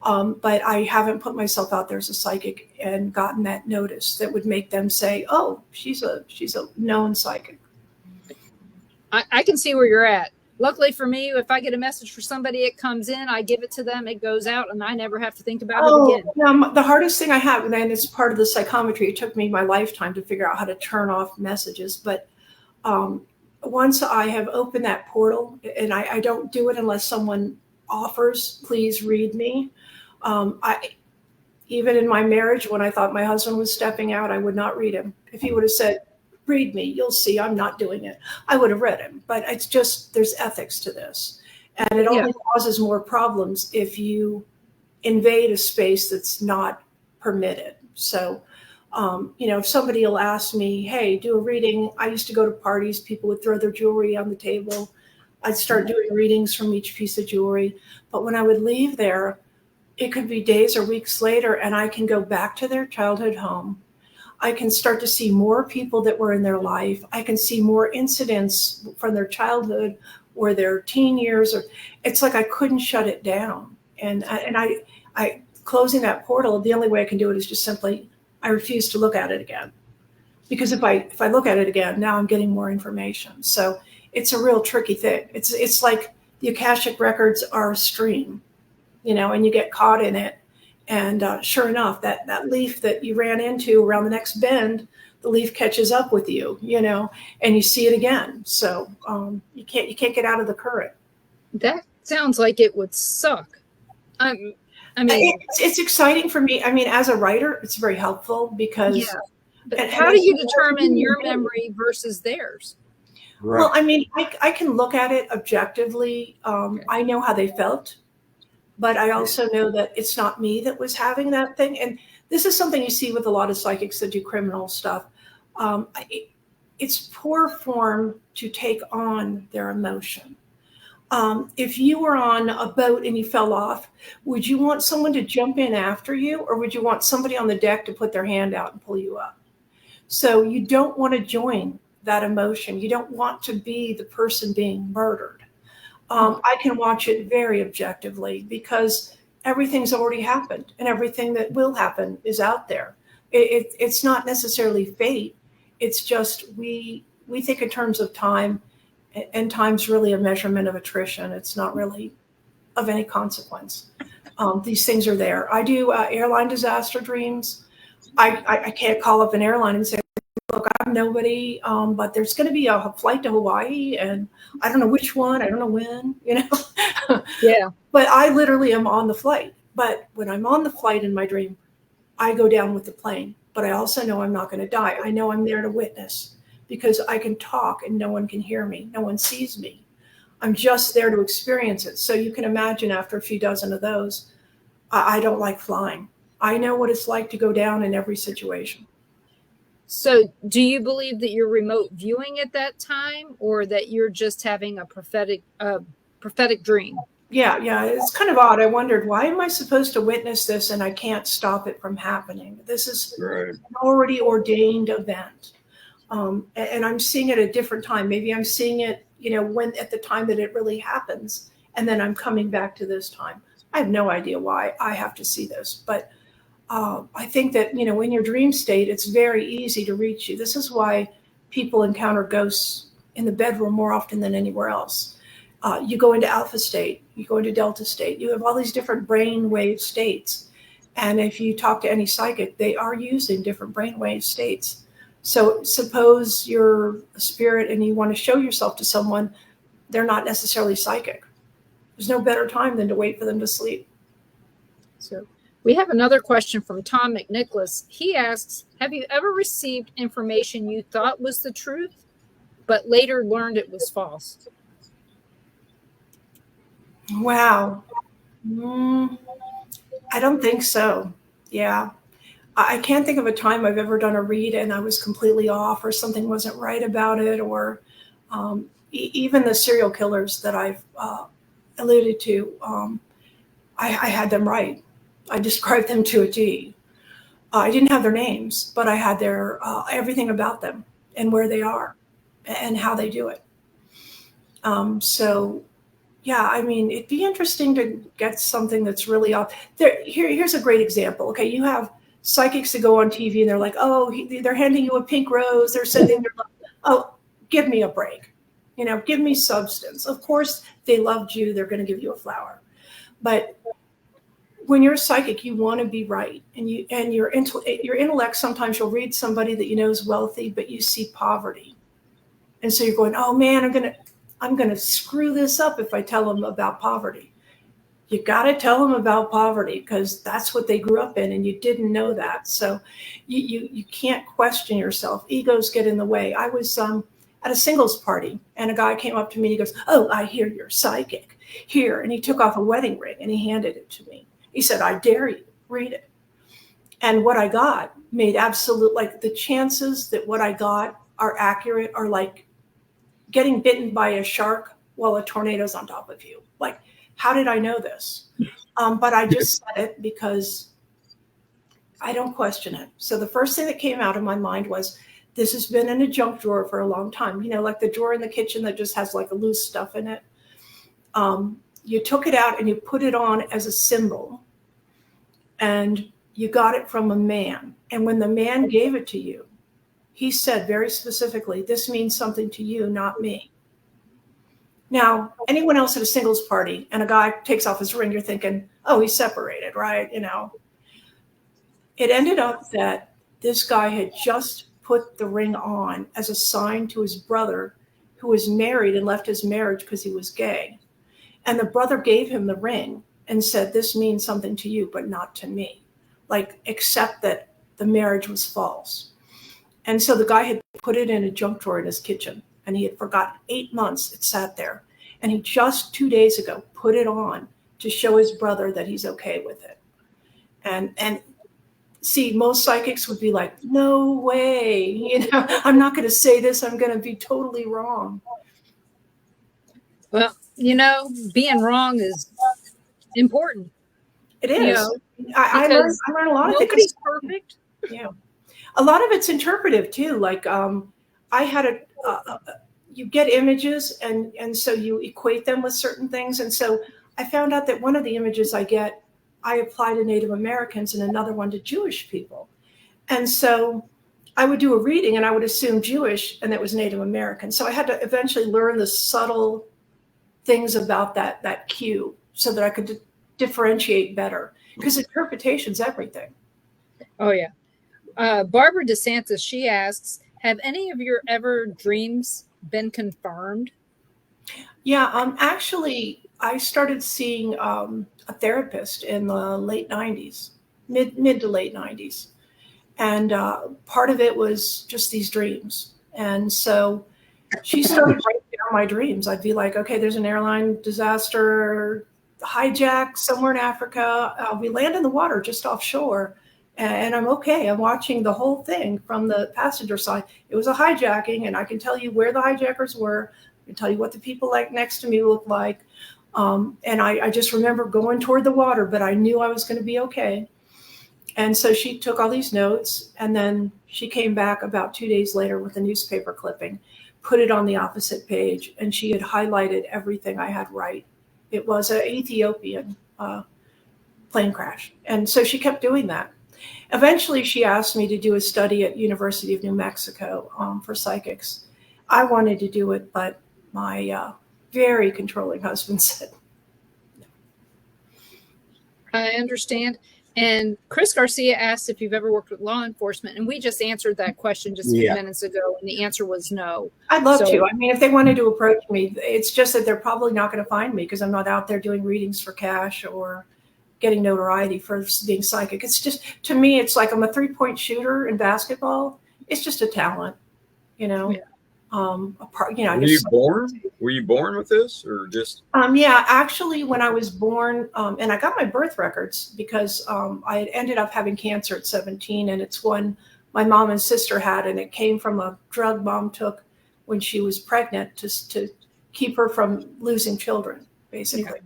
But I haven't put myself out there as a psychic and gotten that notice that would make them say, "Oh, she's a known psychic." I can see where you're at. Luckily for me, if I get a message for somebody, it comes in, I give it to them, it goes out, and I never have to think about it again. Yeah, the hardest thing I have, and it's part of the psychometry, it took me my lifetime to figure out how to turn off messages. But once I have opened that portal, and I don't do it unless someone offers, "Please read me." Even in my marriage, when I thought my husband was stepping out, I would not read him. If he would have said, "Read me, you'll see I'm not doing it," I would have read him. But it's just, there's ethics to this. And it only causes more problems if you invade a space that's not permitted. So, if somebody will ask me, "Hey, do a reading." I used to go to parties, people would throw their jewelry on the table. I'd start doing readings from each piece of jewelry. But when I would leave there, it could be days or weeks later, and I can go back to their childhood home. I can start to see more people that were in their life. I can see more incidents from their childhood or their teen years. Or it's like I couldn't shut it down. And I closing that portal, the only way I can do it is just simply, I refuse to look at it again. Because if I look at it again, now I'm getting more information. So it's a real tricky thing. It's like the Akashic records are a stream, and you get caught in it. And sure enough, that leaf that you ran into around the next bend, the leaf catches up with you, and you see it again. So you can't get out of the current. That sounds like it would suck. It's exciting for me. As a writer, it's very helpful because. Yeah. But how do you determine your memory versus theirs? Right. Well, I can look at it objectively. I know how they felt. But I also know that it's not me that was having that thing. And this is something you see with a lot of psychics that do criminal stuff. It's poor form to take on their emotion. If you were on a boat and you fell off, would you want someone to jump in after you, or would you want somebody on the deck to put their hand out and pull you up? So you don't want to join that emotion. You don't want to be the person being murdered. I can watch it very objectively because everything's already happened and everything that will happen is out there. It's not necessarily fate. It's just we think in terms of time, and time's really a measurement of attrition. It's not really of any consequence. These things are there. I do airline disaster dreams. I can't call up an airline and say, look, I'm nobody, but there's going to be a flight to Hawaii, and I don't know which one, I don't know when, Yeah. But I literally am on the flight. But when I'm on the flight in my dream, I go down with the plane. But I also know I'm not going to die. I know I'm there to witness because I can talk and no one can hear me. No one sees me. I'm just there to experience it. So you can imagine after a few dozen of those, I don't like flying. I know what it's like to go down in every situation. So do you believe that you're remote viewing at that time, or that you're just having a prophetic dream? Yeah, it's kind of odd. I wondered, why am I supposed to witness this and I can't stop it from happening? This is Right. an already ordained event. And I'm seeing it at a different time. Maybe I'm seeing it, when at the time that it really happens, and then I'm coming back to this time. I have no idea why I have to see this, but I think that, in your dream state, it's very easy to reach you. This is why people encounter ghosts in the bedroom more often than anywhere else. You go into alpha state, you go into delta state, you have all these different brainwave states. And if you talk to any psychic, they are using different brainwave states. So suppose you're a spirit and you want to show yourself to someone, they're not necessarily psychic. There's no better time than to wait for them to sleep. So we have another question from Tom McNicholas. He asks, have you ever received information you thought was the truth, but later learned it was false? Wow. I don't think so. Yeah. I can't think of a time I've ever done a read and I was completely off or something wasn't right about it, or even the serial killers that I've alluded to, I had them right. I described them to a T. I didn't have their names, but I had their everything about them and where they are and how they do it. So, yeah, I mean, it'd be interesting to get something that's really off. Here's a great example. Okay, you have psychics that go on TV and they're like, oh, they're handing you a pink rose. They're sending their love. Oh, give me a break. Give me substance. Of course, they loved you. They're going to give you a flower. But when you're psychic, you want to be right. And your intellect, sometimes you'll read somebody that you know is wealthy, but you see poverty. And so you're going, oh man, I'm going to screw this up if I tell them about poverty. You got to tell them about poverty because that's what they grew up in and you didn't know that. So you can't question yourself. Egos get in the way. I was at a singles party and a guy came up to me and he goes, oh, I hear you're psychic. Here. And he took off a wedding ring and he handed it to me. He said, I dare you, read it. And what I got made absolute, like the chances that what I got are accurate are like getting bitten by a shark while a tornado's on top of you. Like, how did I know this? But I just said it because I don't question it. So the first thing that came out of my mind was, this has been in a junk drawer for a long time. Like the drawer in the kitchen that just has like a loose stuff in it. You took it out and you put it on as a symbol. And you got it from a man. And when the man gave it to you, he said very specifically, this means something to you, not me. Now, anyone else at a singles party and a guy takes off his ring, you're thinking, oh, he's separated, right? It ended up that this guy had just put the ring on as a sign to his brother who was married and left his marriage because he was gay. And the brother gave him the ring and said, this means something to you, but not to me. Like, accept that the marriage was false. And so the guy had put it in a junk drawer in his kitchen and he had forgotten 8 months it sat there. And he just 2 days ago put it on to show his brother that he's okay with it. And see, most psychics would be like, no way, I'm not going to say this. I'm going to be totally wrong. Well, being wrong is important. It is. I learned a lot of things. Nobody's perfect. Yeah. A lot of it's interpretive too. Like I had you get images and so you equate them with certain things. And so I found out that one of the images I get, I apply to Native Americans and another one to Jewish people. And so I would do a reading and I would assume Jewish and that was Native American. So I had to eventually learn the subtle things about that cue so that I could differentiate better, because interpretation's everything. Oh yeah. Barbara DeSantis, she asks, Have any of your ever dreams been confirmed? Yeah, actually, I started seeing a therapist in the late 90s, mid to late 90s. And part of it was just these dreams. And so she started writing down my dreams. I'd be like, okay, there's an airline disaster, hijack somewhere in Africa. We land in the water just offshore. And I'm okay. I'm watching the whole thing from the passenger side. It was a hijacking, and I can tell you where the hijackers were. I can tell you what the people like next to me looked like. And I just remember going toward the water, but I knew I was going to be okay. And so she took all these notes, and then she came back about 2 days later with a newspaper clipping, put it on the opposite page, and she had highlighted everything I had right. It was an Ethiopian plane crash. And so she kept doing that. Eventually, she asked me to do a study at University of New Mexico for psychics. I wanted to do it, but my very controlling husband said, I understand. And Chris Garcia asked if you've ever worked with law enforcement, and we just answered that question just a few minutes ago, and the answer was no. I'd love to. I mean, if they wanted to approach me, it's just that they're probably not going to find me because I'm not out there doing readings for cash or getting notoriety for being psychic. It's just, to me, it's like I'm a 3-point shooter in basketball. It's just a talent, you know. Yeah. Were you born with this, or just? Yeah, actually, when I was born, and I got my birth records because I had ended up having cancer at 17, and it's one my mom and sister had, and it came from a drug mom took when she was pregnant to keep her from losing children, basically. Yeah.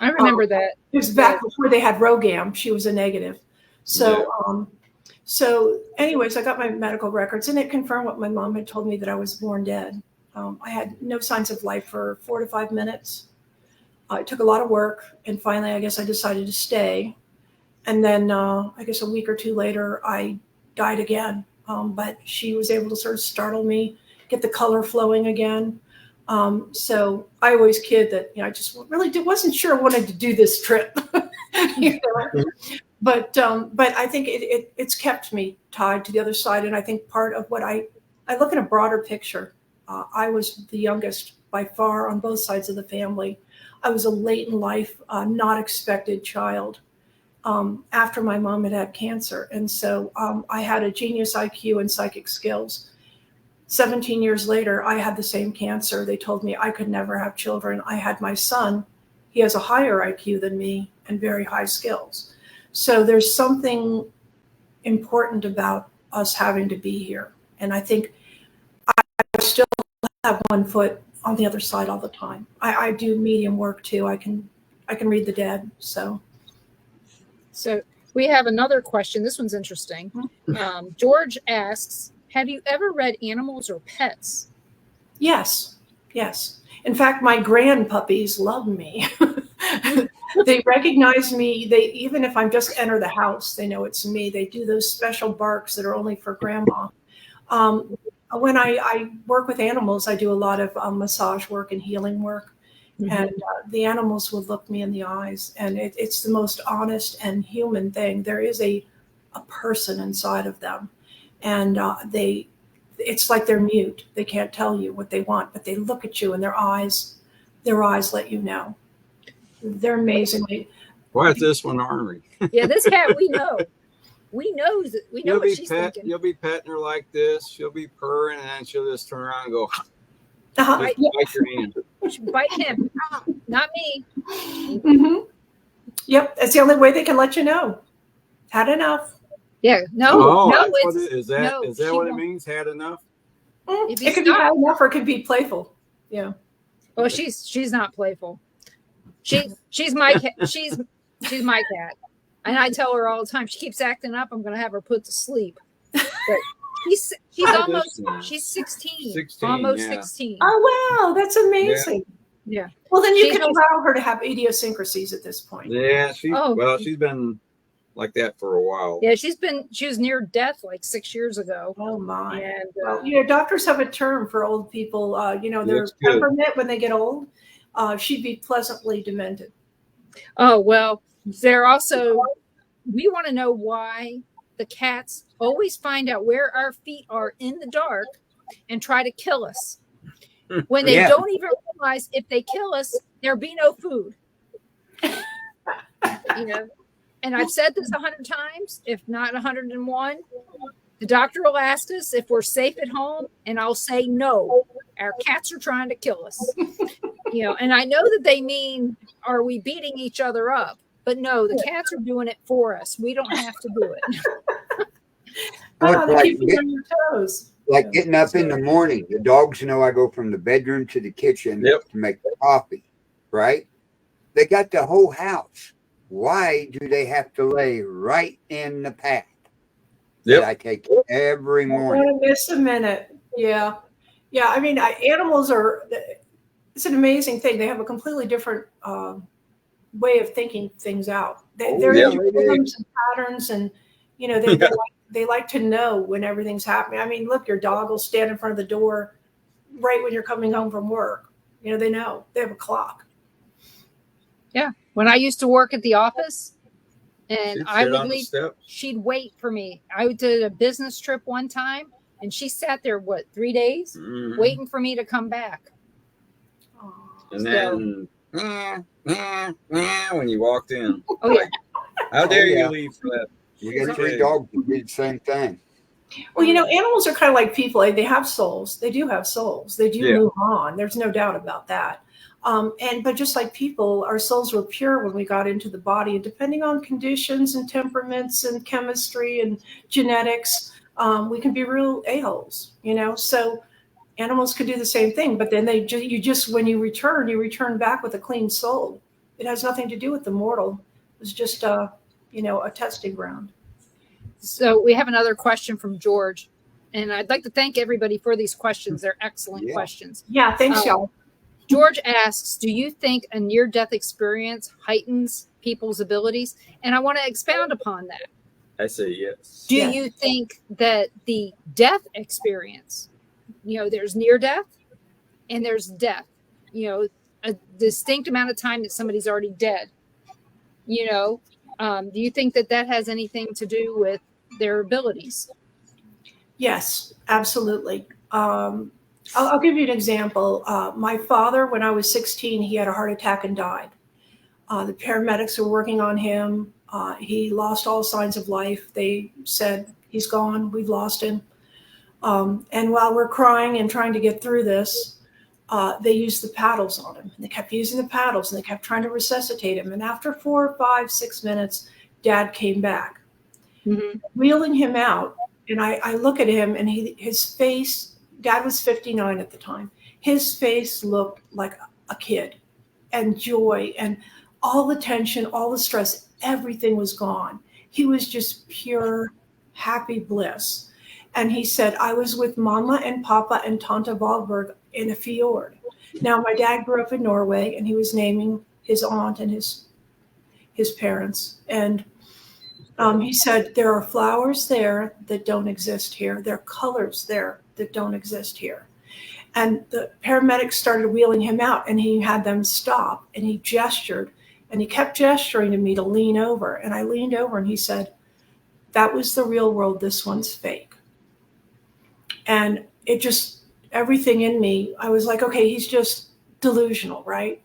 I remember that. It was back before they had Rogam. She was a negative. So, So anyways, I got my medical records, and it confirmed what my mom had told me, that I was born dead. I had no signs of life for 4 to 5 minutes. It took a lot of work, and finally, I guess I decided to stay. And then I guess a week or two later, I died again. But she was able to sort of startle me, get the color flowing again. So I always kid that, I just really wasn't sure I wanted to do this trip. But I think it's kept me tied to the other side. And I think part of what I look at a broader picture. I was the youngest by far on both sides of the family. I was a late in life, not expected child after my mom had cancer. And so I had a genius IQ and psychic skills. 17 years later, I had the same cancer. They told me I could never have children. I had my son. He has a higher IQ than me and very high skills. So there's something important about us having to be here. And I think I still have one foot on the other side all the time. I do medium work too. I can read the dead. So we have another question. This one's interesting. George asks, have you ever read animals or pets? Yes. In fact, my grand puppies love me. They recognize me. Even if I'm just enter the house, they know it's me. They do those special barks that are only for grandma. When I work with animals, I do a lot of massage work and healing work. Mm-hmm. And the animals will look me in the eyes, and it's the most honest and human thing. There is a person inside of them, and it's like they're mute. They can't tell you what they want, but they look at you, and their eyes let you know. They're amazingly. Why is this one ornery? Yeah, this cat we know. We know what she's thinking. You'll be petting her like this. She'll be purring, and then she'll just turn around and go. Bite your hand. Bite him, not me. Mm-hmm. Yep, that's the only way they can let you know. Had enough. Yeah, no. Is that what it means? Had enough? It could be had enough, or it could be playful. Yeah. Well, she's not playful. She's my cat. She's my cat, and I tell her all the time. She keeps acting up. I'm going to have her put to sleep. But she's 16. Almost 16. Oh wow, that's amazing. Yeah. Well, then you can allow her to have idiosyncrasies at this point. Yeah. She's been like that for a while. Yeah, she was near death like 6 years ago. Oh my. And doctors have a term for old people. Their temperament when they get old. She'd be pleasantly demented. Oh well, they're also. We want to know why the cats always find out where our feet are in the dark and try to kill us. When they don't even realize if they kill us, there'll be no food. And I've said this 100 times, if not 101. The doctor will ask us if we're safe at home, and I'll say no. Our cats are trying to kill us. And I know that they mean, are we beating each other up? But no, the cats are doing it for us. We don't have to do it. They keep you on your toes. Like getting up in the morning. The dogs know I go from the bedroom to the kitchen to make the coffee, right? They got the whole house. Why do they have to lay right in the path that I take every morning? I don't miss a minute. Yeah. I mean, animals it's an amazing thing. They have a completely different way of thinking things out. They're into rhythms and patterns, and they like to know when everything's happening. I mean, look, your dog will stand in front of the door right when you're coming home from work. They know. They have a clock. Yeah. When I used to work at the office, and I would leave, she'd wait for me. I did a business trip one time, and she sat there, 3 days, waiting for me to come back. And then, when you walked in. Oh, yeah. How dare you leave for that? We got 3 dogs who did the same thing. Well, animals are kind of like people. They have souls. They do have souls. They do move on. There's no doubt about that. But just like people, our souls were pure when we got into the body. And depending on conditions and temperaments and chemistry and genetics, we can be real a-holes, So animals could do the same thing. But then when you return back with a clean soul. It has nothing to do with the mortal. It's just a testing ground. So we have another question from George, and I'd like to thank everybody for these questions. They're excellent questions. Yeah, thanks, y'all. George asks, do you think a near-death experience heightens people's abilities? And I want to expound upon that. I say yes. Do you think that the death experience, there's near-death and there's death, a distinct amount of time that somebody's already dead, do you think that has anything to do with their abilities? Yes, absolutely. I'll give you an example. My father, when I was 16, he had a heart attack and died. The paramedics were working on him. He lost all signs of life. They said, he's gone. We've lost him. And while we're crying and trying to get through this, they used the paddles on him. And they kept using the paddles, and they kept trying to resuscitate him. And after 4, 5, 6 minutes, Dad came back, wheeling him out. And I look at him, and his face, Dad was 59 at the time. His face looked like a kid, and joy and all the tension, all the stress, everything was gone. He was just pure, happy bliss. And he said, I was with Mama and Papa and Tante Valberg in a fjord. Now, my dad grew up in Norway, and he was naming his aunt and his parents. And he said, there are flowers there that don't exist here. There are colors there that don't exist here. And the paramedics started wheeling him out, and he had them stop, and he gestured, and he kept gesturing to me to lean over. And I leaned over, and he said, that was the real world. This one's fake. And it just, everything in me, I was like, okay, he's just delusional, right?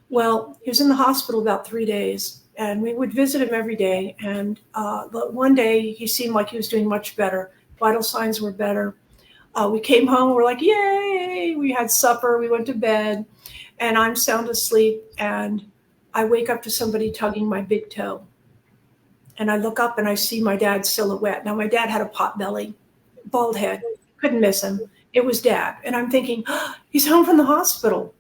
Well, he was in the hospital about 3 days, and we would visit him every day. And but one day he seemed like he was doing much better. Vital signs were better. We came home, we're like, yay, we had supper, we went to bed, and I'm sound asleep, and I wake up to somebody tugging my big toe. And I look up and I see my dad's silhouette. Now, my dad had a pot belly, bald head, couldn't miss him. It was Dad. And I'm thinking, oh, he's home from the hospital.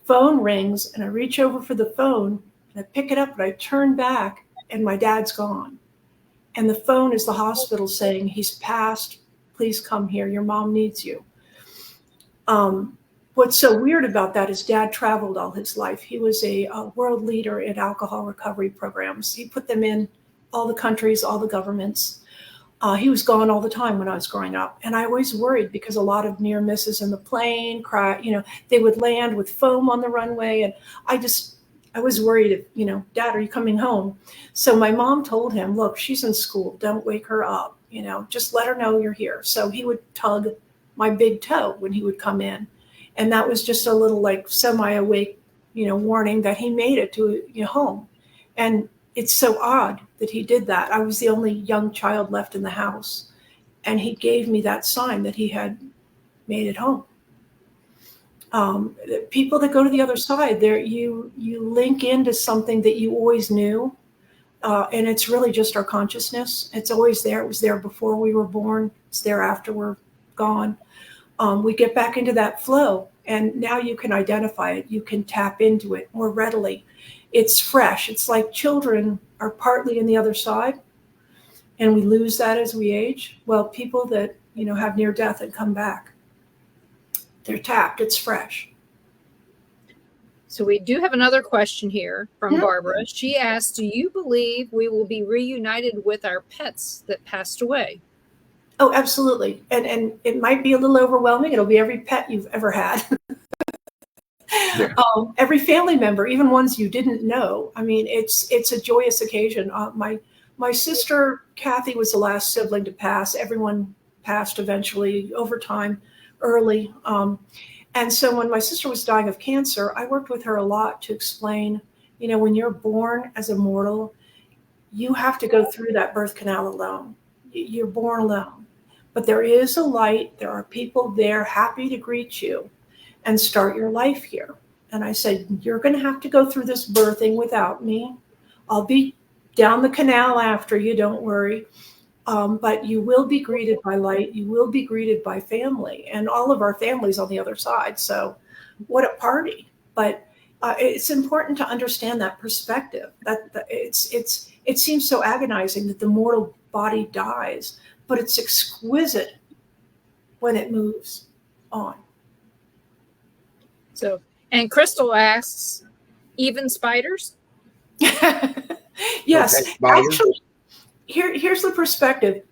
Phone rings, and I reach over for the phone, and I pick it up, and I turn back, and my dad's gone. And the phone is the hospital saying, he's passed. Please come here. Your mom needs you. What's so weird about that is Dad traveled all his life. He was a world leader in alcohol recovery programs. He put them in all the countries, all the governments. He was gone all the time when I was growing up. And I always worried because a lot of near misses in the plane, they would land with foam on the runway. And I was worried if, Dad, are you coming home? So my mom told him, look, she's in school. Don't wake her up. Just let her know you're here. So he would tug my big toe when he would come in. And that was just a little like semi-awake, warning that he made it to home. And it's so odd that he did that. I was the only young child left in the house. And he gave me that sign that he had made it home. People that go to the other side, there you link into something that you always knew. And it's really just our consciousness. It's always there. It was there before we were born. It's there after we're gone. We get back into that flow, and now you can identify it. You can tap into it more readily. It's fresh. It's like children are partly in the other side, and we lose that as we age. Well, people that have near death and come back, they're tapped. It's fresh. So we do have another question here from Barbara. She asks, do you believe we will be reunited with our pets that passed away? Oh, absolutely. And it might be a little overwhelming. It'll be every pet you've ever had. Yeah. Every family member, even ones you didn't know. I mean, it's a joyous occasion. My sister, Kathy, was the last sibling to pass. Everyone passed eventually over time, early. And so when my sister was dying of cancer, I worked with her a lot to explain, when you're born as a mortal, you have to go through that birth canal alone. You're born alone. But there is a light. There are people there happy to greet you and start your life here. And I said, you're going to have to go through this birthing without me. I'll be down the canal after you, don't worry. But you will be greeted by light. You will be greeted by family, and all of our families on the other side. So what a party. But it's important to understand that perspective, that it seems so agonizing that the mortal body dies, but it's exquisite when it moves on. So, and Crystal asks, even spiders? Yes, okay, actually, here's the perspective.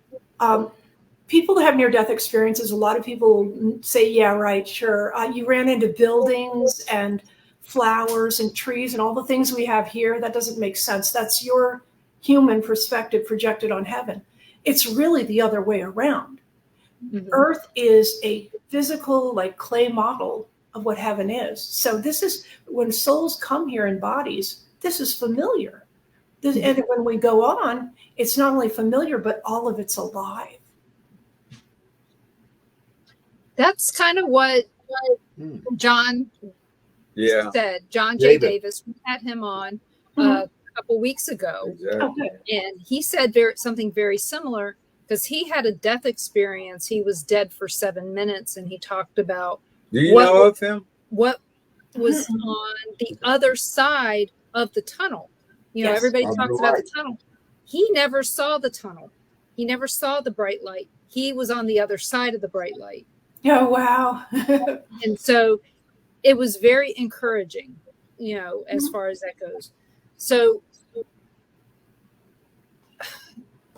People that have near-death experiences, a lot of people say, yeah, right, sure. You ran into buildings and flowers and trees and all the things we have here. That doesn't make sense. That's your human perspective projected on heaven. It's really the other way around. Mm-hmm. Earth is a physical, like clay model of what heaven is. So this is, when souls come here in bodies, this is familiar. And when we go on, it's not only familiar, but all of it's alive. That's kind of what John said. John J. Davis, we had him on a couple weeks ago. Exactly. And he said something very similar, because he had a death experience. He was dead for 7 minutes, and he talked about Do you know of him? What was on the other side of the tunnel. Everybody talks about the tunnel. He never saw the tunnel. He never saw the bright light. He was on the other side of the bright light. Oh, wow. And so it was very encouraging, as far as that goes. So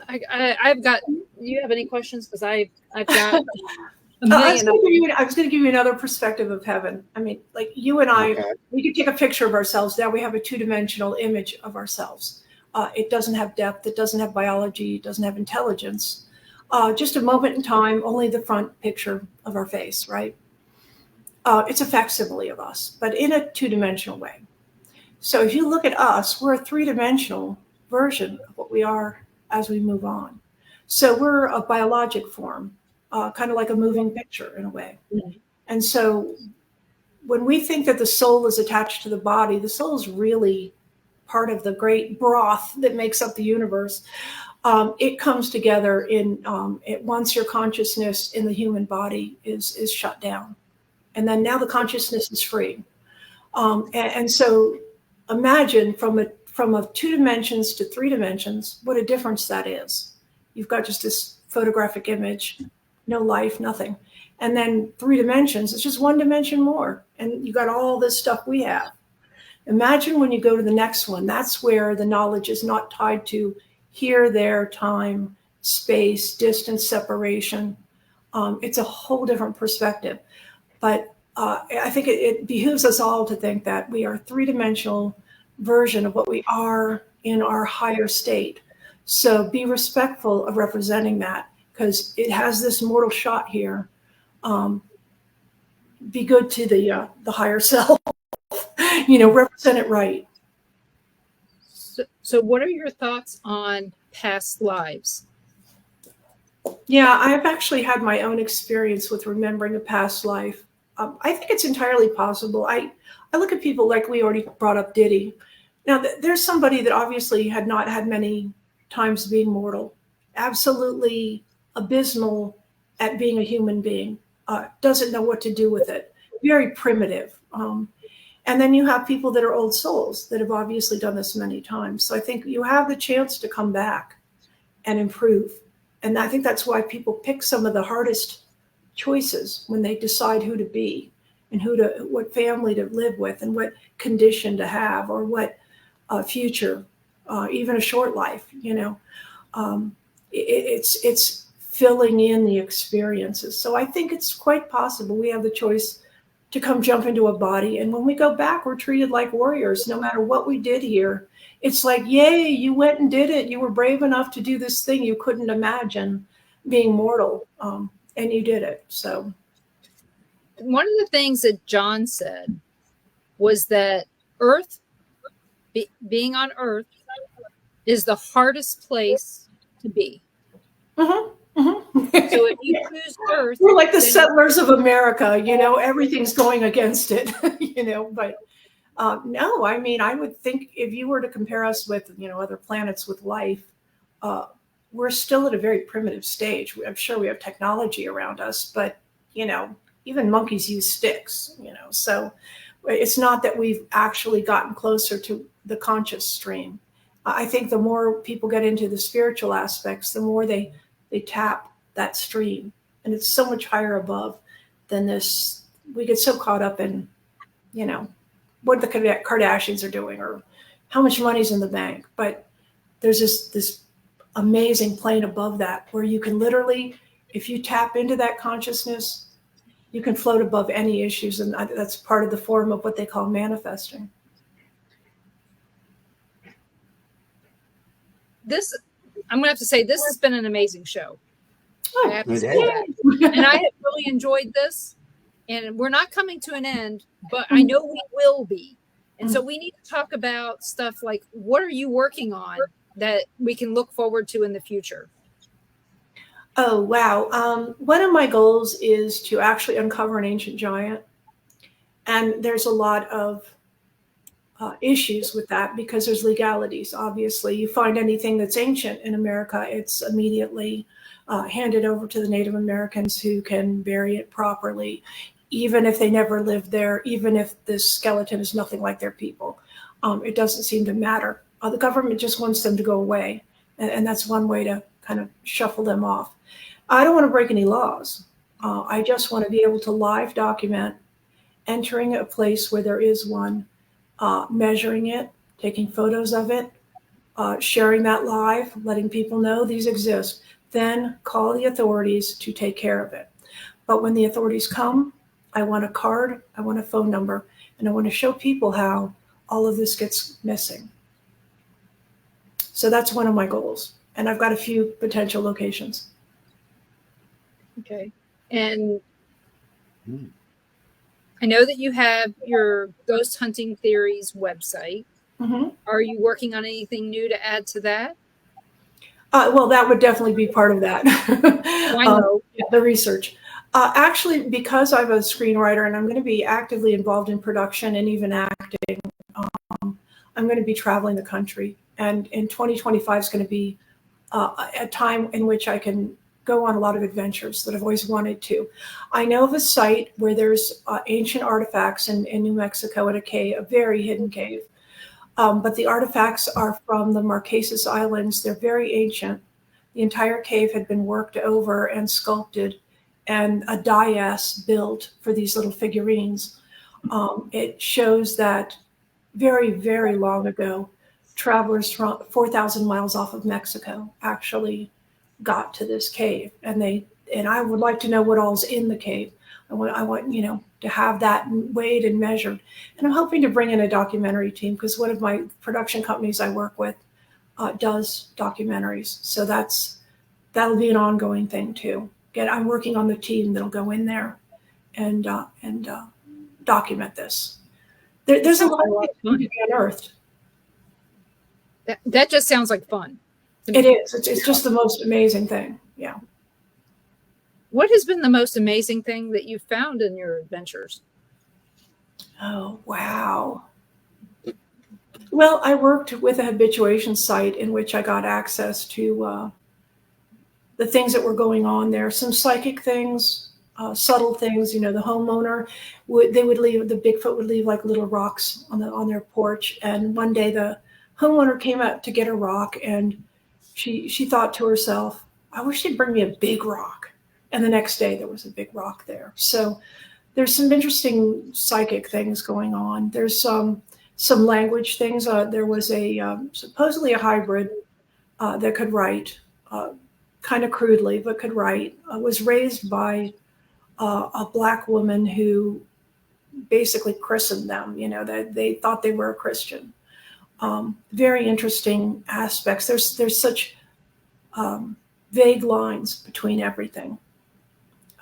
I've got, you have any questions? Because I've got a million. I was going to give you another perspective of heaven. I mean, like you and I, we could take a picture of ourselves. Now we have a two-dimensional image of ourselves. It doesn't have depth. It doesn't have biology. It doesn't have intelligence. Just a moment in time, only the front picture of our face, right? It's a facsimile of us, but in a two-dimensional way. So if you look at us, we're a three-dimensional version of what we are as we move on. So we're a biologic form, kind of like a moving picture in a way. Mm-hmm. And so when we think that the soul is attached to the body, the soul is really part of the great broth that makes up the universe. It comes together in once your consciousness in the human body is shut down, and then now the consciousness is free. And so imagine from a 2 dimensions to 3 dimensions, what a difference that is. You've got just this photographic image, no life, nothing. And then 3 dimensions, it's just 1 dimension more. And you got all this stuff we have. Imagine when you go to the next one, that's where the knowledge is not tied to here, there, time, space, distance, separation. It's a whole different perspective. But I think it behooves us all to think that we are 3-dimensional version of what we are in our higher state. So be respectful of representing that, because it has this mortal shot here. Be good to the higher self. Represent it right. So what are your thoughts on past lives? Yeah, I've actually had my own experience with remembering a past life. I think it's entirely possible. I look at people like we already brought up Diddy. Now, there's somebody that obviously had not had many times being mortal, absolutely abysmal at being a human being, doesn't know what to do with it, very primitive. And then you have people that are old souls that have obviously done this many times. So I think you have the chance to come back and improve. And I think that's why people pick some of the hardest choices when they decide who to be and what family to live with and what condition to have, or what future, even a short life. It's filling in the experiences. So I think it's quite possible we have the choice to come jump into a body. And when we go back, we're treated like warriors, no matter what we did here. It's like, yay, you went and did it. You were brave enough to do this thing you couldn't imagine being mortal. And you did it. So one of the things that John said was that Earth, being on Earth, is the hardest place to be. Mm-hmm. Mm-hmm. So if you choose Earth, we're like the settlers of America. Everything's going against it. But no, I mean, I would think if you were to compare us with other planets with life, we're still at a very primitive stage. I'm sure we have technology around us, but even monkeys use sticks. So it's not that we've actually gotten closer to the conscious stream. I think the more people get into the spiritual aspects, the more they tap that stream, and it's so much higher above than this. We get so caught up in what the Kardashians are doing or how much money's in the bank, but there's this amazing plane above that where you can literally, if you tap into that consciousness, you can float above any issues, and that's part of the form of what they call manifesting. I'm going to have to say, this has been an amazing show. Oh, I have to say that. And I have really enjoyed this. And we're not coming to an end, but I know we will be. And so we need to talk about stuff like, what are you working on that we can look forward to in the future? Oh, wow. One of my goals is to actually uncover an ancient giant. And there's a lot of issues with that because there's legalities. Obviously, you find anything that's ancient in America, it's immediately handed over to the Native Americans who can bury it properly, even if they never lived there, even if this skeleton is nothing like their people. It doesn't seem to matter. The government just wants them to go away. And that's one way to kind of shuffle them off. I don't want to break any laws. I just want to be able to live document entering a place where there is one, measuring it, taking photos of it, sharing that live, letting people know these exist, then call the authorities to take care of it. But when the authorities come, I want a card, I want a phone number, and I want to show people how all of this gets missing. So that's one of my goals. And I've got a few potential locations. Okay. And I know that you have your Ghost Hunting Theories website. Mm-hmm. Are you working on anything new to add to that? Well, that would definitely be part of that. I know. The research. Actually, because I'm a screenwriter and I'm going to be actively involved in production and even acting, I'm going to be traveling the country. And in 2025 is going to be a time in which I can go on a lot of adventures that I've always wanted to. I know of a site where there's ancient artifacts in New Mexico at a cave, a very hidden cave. But the artifacts are from the Marquesas Islands. They're very ancient. The entire cave had been worked over and sculpted, and a dais built for these little figurines. It shows that very, very long ago, travelers from 4,000 miles off of Mexico actually got to this cave, and I would like to know what all's in the cave. I want, to have that weighed and measured. And I'm hoping to bring in a documentary team because one of my production companies I work with does documentaries. So that'll be an ongoing thing too. Again, I'm working on the team that'll go in there and document this. There's a lot of things to be unearthed. That just sounds like fun. It is. It's just the most amazing thing. Yeah. What has been the most amazing thing that you've found in your adventures? Oh, wow. Well, I worked with a habituation site in which I got access to the things that were going on there, some psychic things, subtle things. The homeowner the Bigfoot would leave like little rocks on their porch. And one day the homeowner came out to get a rock, and she thought to herself, I wish she'd bring me a big rock. And the next day there was a big rock there. So there's some interesting psychic things going on. There's some language things. There was supposedly a hybrid that could write, kind of crudely, but could write. Was raised by a Black woman who basically christened them. That they thought they were a Christian. Very interesting aspects. There's such vague lines between everything.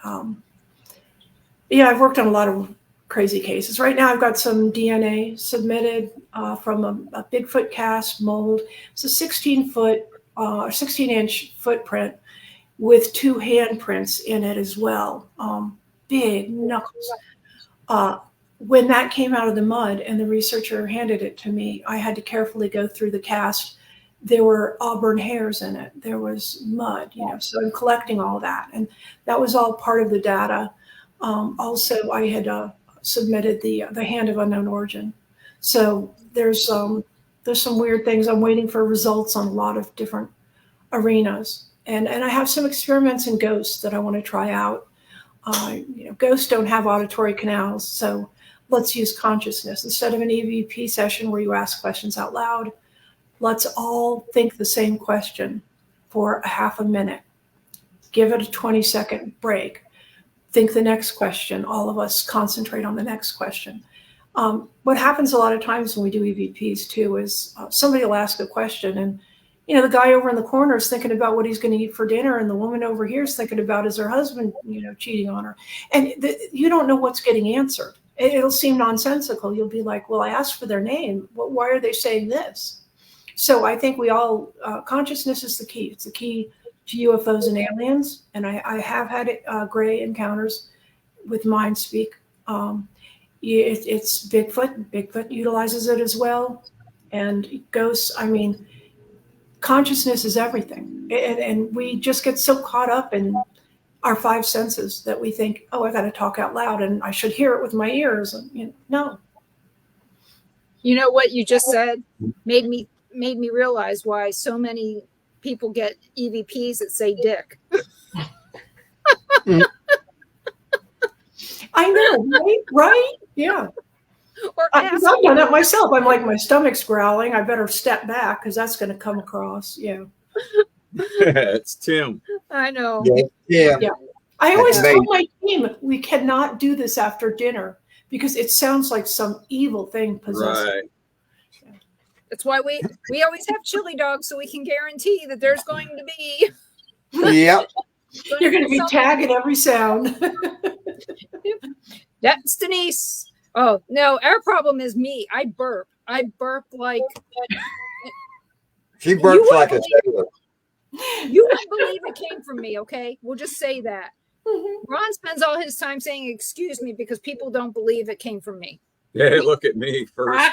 I've worked on a lot of crazy cases. Right now, I've got some DNA submitted from a Bigfoot cast mold. It's a 16-inch footprint with 2 handprints in it as well. Big knuckles. When that came out of the mud and the researcher handed it to me, I had to carefully go through the cast. There were auburn hairs in it. There was mud, so I'm collecting all that. And that was all part of the data. Also, I had submitted the hand of unknown origin. So there's some weird things. I'm waiting for results on a lot of different arenas. And I have some experiments in ghosts that I want to try out. Ghosts don't have auditory canals, so let's use consciousness. Instead of an EVP session where you ask questions out loud, let's all think the same question for a half a minute. Give it a 20-second break. Think the next question. All of us concentrate on the next question. What happens a lot of times when we do EVPs too is somebody will ask a question, and the guy over in the corner is thinking about what he's going to eat for dinner, and the woman over here is thinking about is her husband, cheating on her, and you don't know what's getting answered. It'll seem nonsensical. You'll be like, well, I asked for their name. Why are they saying this? So I think we all consciousness is the key. It's the key to UFOs and aliens, and I have had gray encounters with mind speak. It's Bigfoot. Bigfoot utilizes it as well, and ghosts. I mean, consciousness is everything, and we just get so caught up in our 5 senses that we think, oh, I got to talk out loud, and I should hear it with my ears. And no. What you just said made me realize why so many people get EVPs that say dick. I know, right? Yeah. I've done that myself. I'm like, my stomach's growling. I better step back because that's going to come across. Yeah. It's Tim. I know. Yeah. I always tell my team, we cannot do this after dinner because it sounds like some evil thing possessed. Right. That's why we always have chili dogs, so we can guarantee that there's going to be. Yep. You're going to be tagging every sound. That's Denise. Oh no, our problem is me. I burp like. She burps like a sailor. You wouldn't believe it came from me. Okay, we'll just say that. Ron spends all his time saying "excuse me" because people don't believe it came from me. Yeah, look at me first.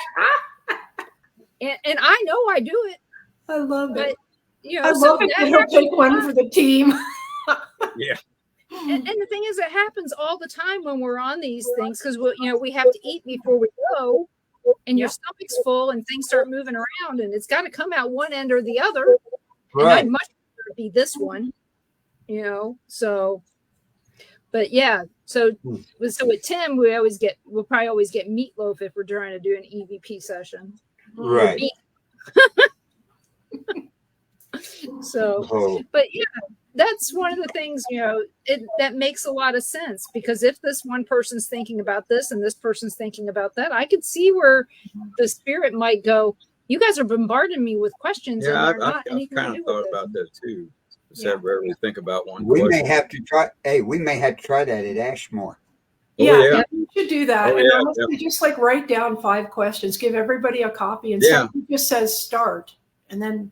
And I know I do it. I love it. I love it. He'll take one for the team. Yeah. And the thing is, it happens all the time when we're on these things because we have to eat before we go, and your stomach's full, and things start moving around, and it's got to come out one end or the other. Right. And I'd much rather be this one, So, but yeah, so with Tim, we'll probably always get meatloaf if we're trying to do an EVP session. Right. So, but yeah, that's one of the things, that makes a lot of sense, because if this one person's thinking about this and this person's thinking about that, I could see where the spirit might go, you guys are bombarding me with questions and they're not anything kind to of do thought with about that too. Really think about one. We may have to try. Hey, we may have to try that at Ashmore. Yeah, you should do that. And yeah, honestly, just like write down 5 questions, give everybody a copy, and something just says start, and then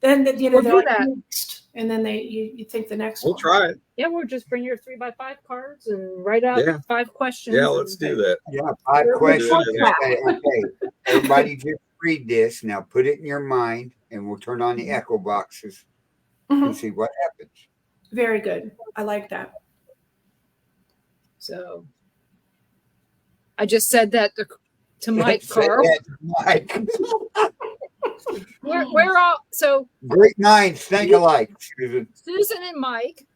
we'll do that. Next, and then you think the next We'll try it. Yeah, we'll just bring your 3x5 cards and write out 5 questions. Yeah, let's do that. Yeah, 5 questions. Okay, everybody just read this. Now put it in your mind, and we'll turn on the echo boxes and see what happens. Very good. I like that. So I just said that to Mike, Carl. Mike. We're all so great minds think alike. Susan and Mike.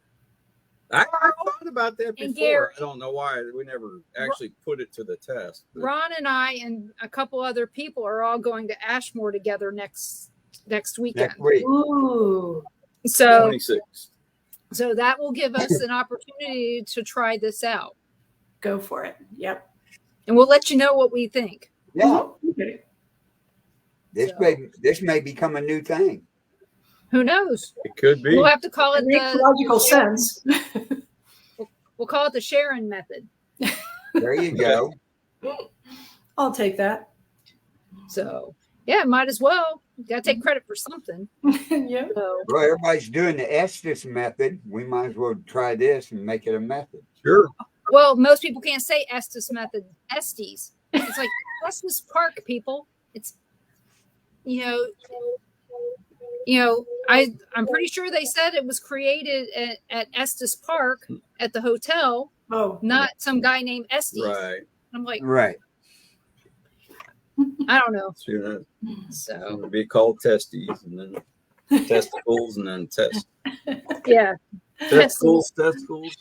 I thought about that before. Gary, I don't know why we never actually put it to the test. But. Ron and I and a couple other people are all going to Ashmore together next weekend. Next week. Ooh. So 26. So that will give us an opportunity to try this out. Go for it. Yep. And we'll let you know what we think. Yeah. Okay. This may become a new thing. Who knows? It could be. We'll have to call it the logical sense. We'll call it the Sharon method. There you go. I'll take that. So yeah, might as well. You gotta take credit for something. Yeah. So, well, everybody's doing the Estes method. We might as well try this and make it a method. Sure. Well, most people can't say Estes method. Estes. It's like Estes Park, people. It's I'm pretty sure they said it was created at Estes Park at the hotel. Oh, not some guy named Estes. Right. I'm like, right. I don't know. So it would be called testes and then testicles and then test. Yeah. Testicles.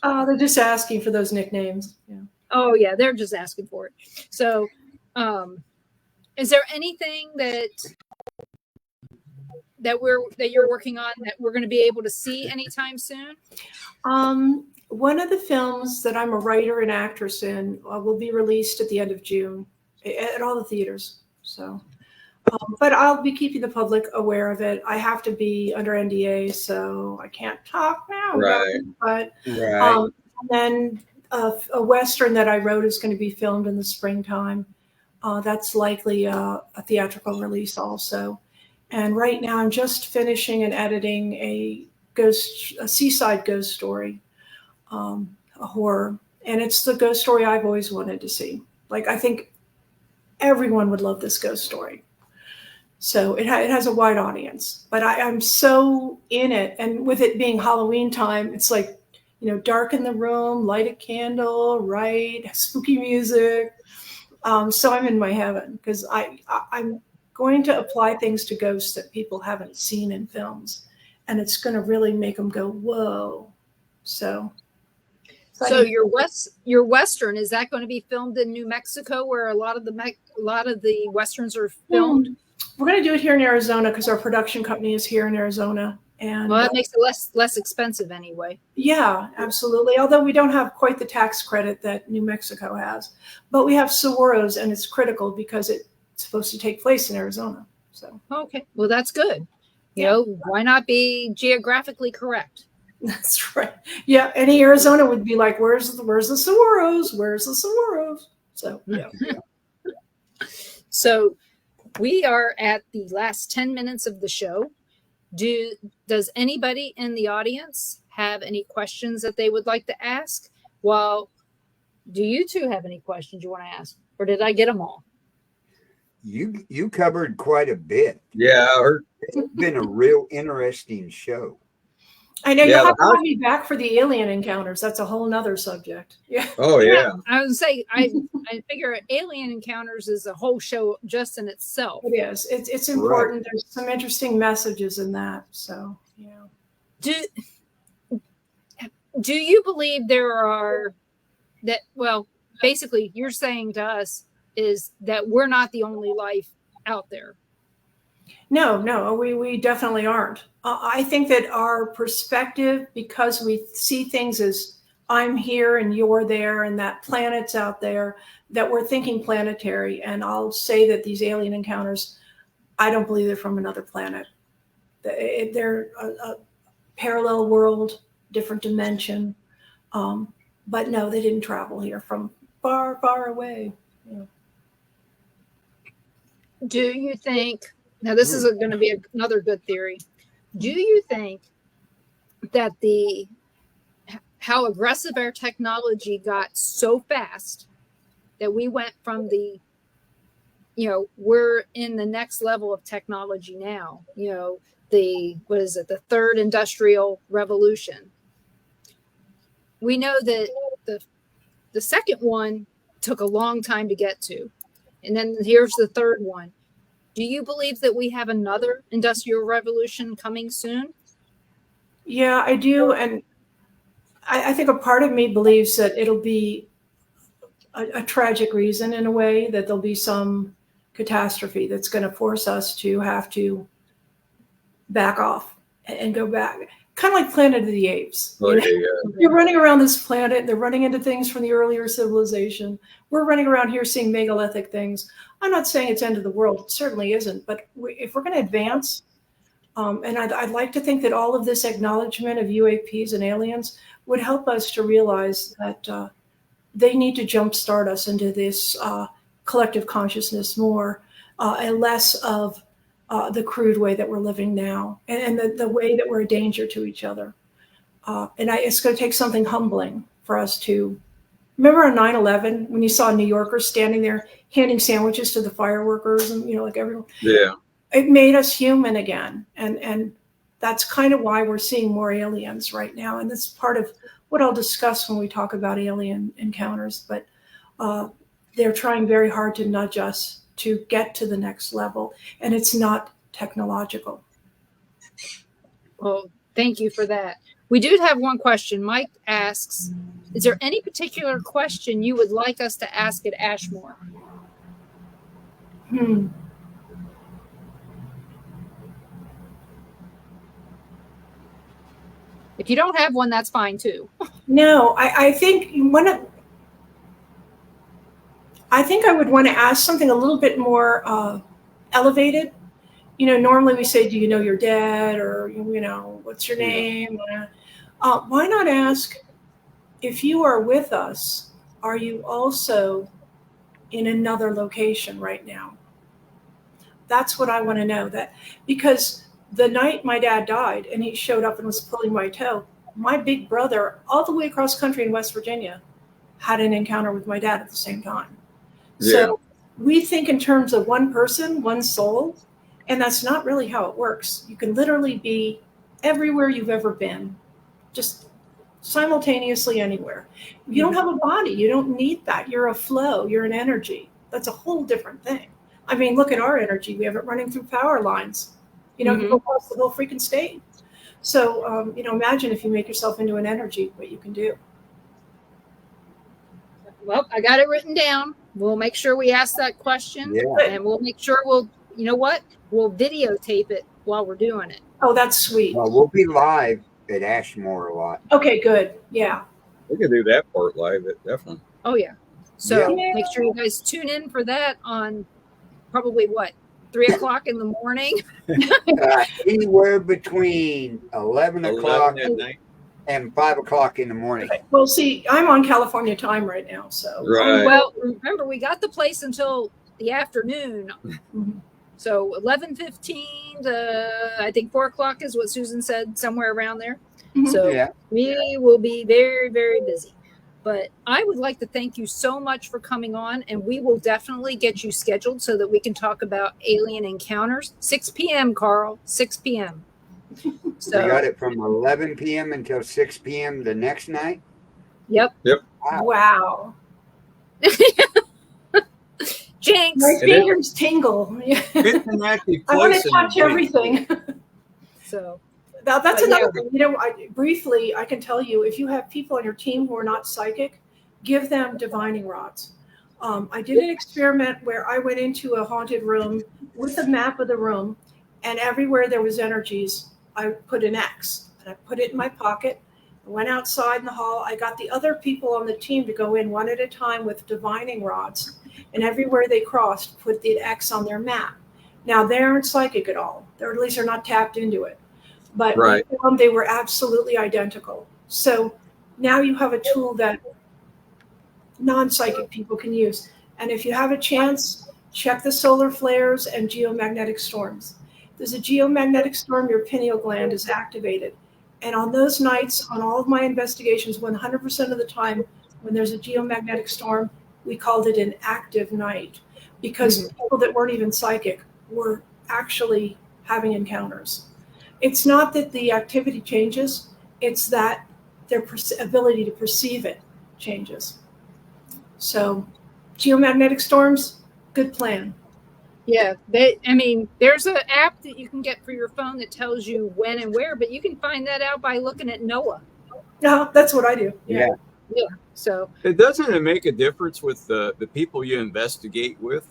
Oh, they're just asking for those nicknames. Yeah. Oh yeah, they're just asking for it. So, is there anything that you're working on that we're going to be able to see anytime soon? One of the films that I'm a writer and actress in will be released at the end of June at all the theaters. So, but I'll be keeping the public aware of it. I have to be under NDA, so I can't talk now. Right. But right. then a Western that I wrote is going to be filmed in the springtime. That's likely a theatrical release also. And right now I'm just finishing and editing a seaside ghost story, a horror. And it's the ghost story I've always wanted to see. Like, I think everyone would love this ghost story. So it has a wide audience, but I'm so in it. And with it being Halloween time, it's like, darken the room, light a candle, write spooky music. So I'm in my heaven because I'm going to apply things to ghosts that people haven't seen in films, and it's going to really make them go, whoa. So your Western, is that going to be filmed in New Mexico, where a lot of the Westerns are filmed? We're going to do it here in Arizona because our production company is here in Arizona. And well, that makes it less expensive anyway. Yeah, absolutely. Although we don't have quite the tax credit that New Mexico has, but we have Saguaros, and it's critical because it's supposed to take place in Arizona. So okay, well that's good. Why not be geographically correct? That's right. Yeah, any Arizona would be like, "Where's the Saguaros? Where's the Saguaros?" So yeah. So we are at the last 10 minutes of the show. Does anybody in the audience have any questions that they would like to ask? Well, do you two have any questions you want to ask, or did I get them all? You covered quite a bit. Yeah, I heard. It's been a real interesting show. I know you'll have to have me back for the alien encounters. That's a whole nother subject. Yeah. Oh yeah. I would say I figure alien encounters is a whole show just in itself. It is. It's important. Right. There's some interesting messages in that. So do you believe there are that? Well, basically, you're saying to us is that we're not the only life out there. No, we definitely aren't. I think that our perspective, because we see things as I'm here and you're there and that planet's out there, that we're thinking planetary. And I'll say that these alien encounters, I don't believe they're from another planet. They're a parallel world, different dimension. But no, they didn't travel here from far, far away. Yeah. Do you think, now this is going to be another good theory. Do you think that how aggressive our technology got so fast that we went from we're in the next level of technology now, what is it, the third industrial revolution? We know that the second one took a long time to get to. And then here's the third one. Do you believe that we have another industrial revolution coming soon? Yeah, I do. And I think a part of me believes that it'll be a tragic reason, in a way, that there'll be some catastrophe that's going to force us to have to back off and go back. Kind of like Planet of the Apes. You're running around this planet. They're running into things from the earlier civilization. We're running around here seeing megalithic things. I'm not saying it's end of the world. It certainly isn't. But if we're going to advance, and I'd like to think that all of this acknowledgement of UAPs and aliens would help us to realize that they need to jumpstart us into this collective consciousness more, and less of the crude way that we're living now, and the way that we're a danger to each other. It's going to take something humbling for us to remember on 9/11 when you saw New Yorkers standing there handing sandwiches to the fireworkers, and like everyone. Yeah. It made us human again, and that's kind of why we're seeing more aliens right now. And that's part of what I'll discuss when we talk about alien encounters. But they're trying very hard to nudge us to get to the next level, and it's not technological. Well, thank you for that. We do have one question. Mike asks, is there any particular question you would like us to ask at Ashmore? If you don't have one, that's fine too. No, I think I would want to ask something a little bit more elevated. Normally we say, do you know your dad? Or, what's your name? Why not ask, if you are with us, are you also in another location right now? That's what I want to know. That because the night my dad died and he showed up and was pulling my toe, my big brother, all the way across country in West Virginia, had an encounter with my dad at the same time. Yeah. So we think in terms of one person, one soul, and that's not really how it works. You can literally be everywhere you've ever been, just simultaneously anywhere. You don't have a body. You don't need that. You're a flow. You're an energy. That's a whole different thing. I mean, look at our energy. We have it running through power lines. You go across the whole freaking state. So, imagine if you make yourself into an energy, what you can do. Well, I got it written down. We'll make sure we ask that question. Yeah. And we'll make sure we'll videotape it while we're doing it. Oh, that's sweet. Well, we'll be live at Ashmore a lot. Okay, good. Yeah. We can do that part live, definitely. Oh, yeah. So make sure you guys tune in for that on probably 3:00 in the morning? Anywhere between 11 o'clock at night and 5 o'clock in the morning. Well, see, I'm on California time right now, so. Right. Well, remember, we got the place until the afternoon. So 11:15 to, I think, 4 o'clock is what Susan said, somewhere around there. So we will be very, very busy. But I would like to thank you so much for coming on, and we will definitely get you scheduled so that we can talk about alien encounters. 6 p.m., Carl, 6 p.m. So we got it from 11 p.m. until 6 p.m. the next night? Yep. Wow. Jinx. My fingers tingle. It's an active I want to touch everything. So that's another thing. Briefly, I can tell you, if you have people on your team who are not psychic, give them divining rods. I did an experiment where I went into a haunted room with a map of the room, And everywhere there was energies, I put an X, and I put it in my pocket. I went outside in the hall. I got the other people on the team to go in one at a time with divining rods, and everywhere they crossed, put the X on their map. Now, they aren't psychic at all, or at least they're not tapped into it. But Right. we found they were absolutely identical. So now you have a tool that non-psychic people can use. And if you have a chance, check the solar flares and geomagnetic storms. If there's a geomagnetic storm, your pineal gland is activated. And on those nights, on all of my investigations, 100% of the time, when there's a geomagnetic storm, we called it an active night, because people that weren't even psychic were actually having encounters. It's not that the activity changes, it's that their ability to perceive it changes. So geomagnetic storms, good plan. Yeah, there's an app that you can get for your phone that tells you when and where, but you can find that out by looking at NOAA. No, that's what I do. Yeah. So Doesn't it make a difference with the people you investigate with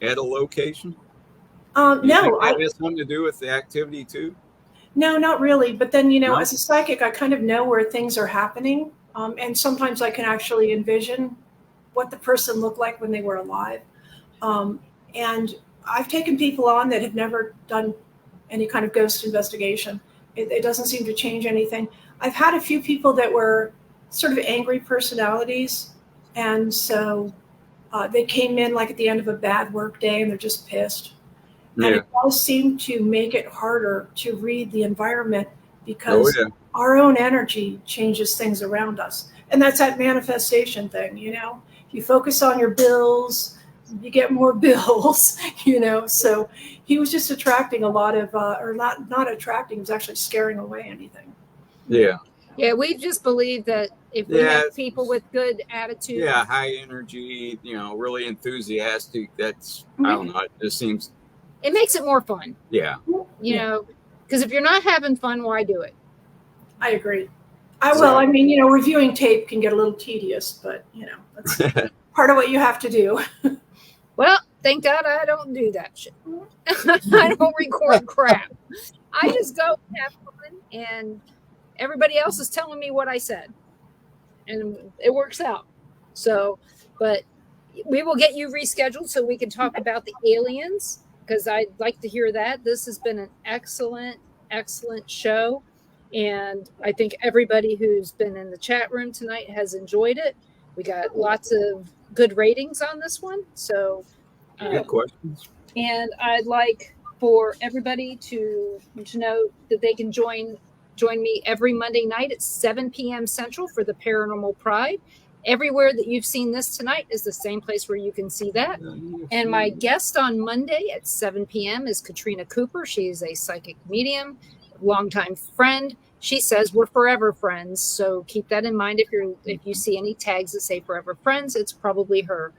at a location? No, that has something to do with the activity too. No, not really. But then, No? as a psychic, I kind of know where things are happening. And sometimes I can actually envision what the person looked like when they were alive. And I've taken people on that have never done any kind of ghost investigation. It doesn't seem to change anything. I've had a few people that were sort of angry personalities. And so they came in like at the end of a bad work day and they're just pissed. Yeah. And it does seem to make it harder to read the environment because our own energy changes things around us. And that's that manifestation thing, If you focus on your bills, you get more bills, So he was just attracting a lot of, or not attracting, he was actually scaring away anything. Yeah. Yeah, we just believe that if we have people with good attitude. Yeah, high energy, really enthusiastic. That's, I don't know, it just seems. It makes it more fun. Yeah. Because if you're not having fun, why do it? I agree. Reviewing tape can get a little tedious, but, that's part of what you have to do. Well, thank God I don't do that shit. I don't record crap. I just go and have fun, and everybody else is telling me what I said. And it works out. So, but we will get you rescheduled so we can talk about the aliens, because I'd like to hear that. This has been an excellent, excellent show. And I think everybody who's been in the chat room tonight has enjoyed it. We got lots of good ratings on this one. So, good questions. And I'd like for everybody to know that they can join me every Monday night at 7 p.m. Central for the Paranormal Pride. Everywhere that you've seen this tonight is the same place where you can see that. And my guest on Monday at 7 p.m. is Katrina Cooper. She's a psychic medium, longtime friend. She says we're forever friends. So keep that in mind. If you see any tags that say forever friends, it's probably her.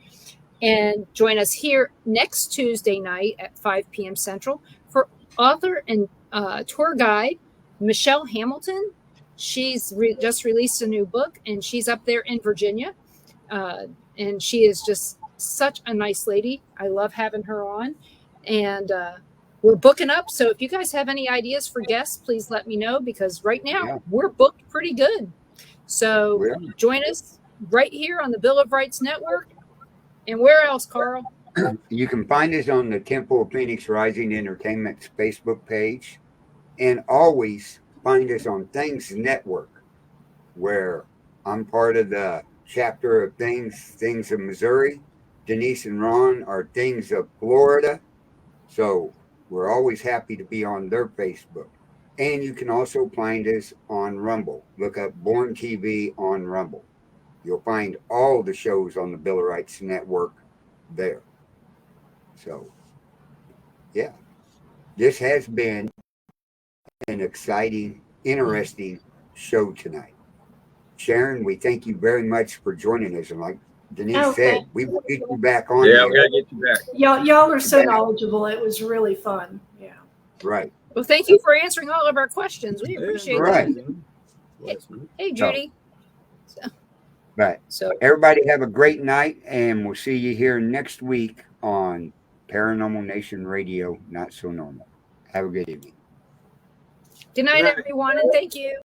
And join us here next Tuesday night at 5 p.m. Central for author and tour guide Michelle Hamilton. She's just released a new book, and she's up there in Virginia. And she is just such a nice lady. I love having her on. And we're booking up. So if you guys have any ideas for guests, please let me know, because right now we're booked pretty good. So join us right here on the Bill of Rights Network. And where else, Carl? You can find us on the Temple of Phoenix Rising Entertainment's Facebook page. And always find us on Things Network, where I'm part of the chapter of Things of Missouri. Denise and Ron are Things of Florida. So we're always happy to be on their Facebook. And you can also find us on Rumble. Look up Born TV on Rumble. You'll find all the shows on the Bill of Rights Network there. So, yeah, this has been an exciting, interesting show tonight. Sharon, we thank you very much for joining us. And like Denise said, we will get you back on. Yeah, we got to get you back. Y'all are so knowledgeable. It was really fun. Yeah. Right. Well, thank you for answering all of our questions. We appreciate that. Hey, Judy. Right. So everybody have a great night, and we'll see you here next week on Paranormal Nation Radio, Not So Normal. Have a good evening. Good night, everyone, and thank you.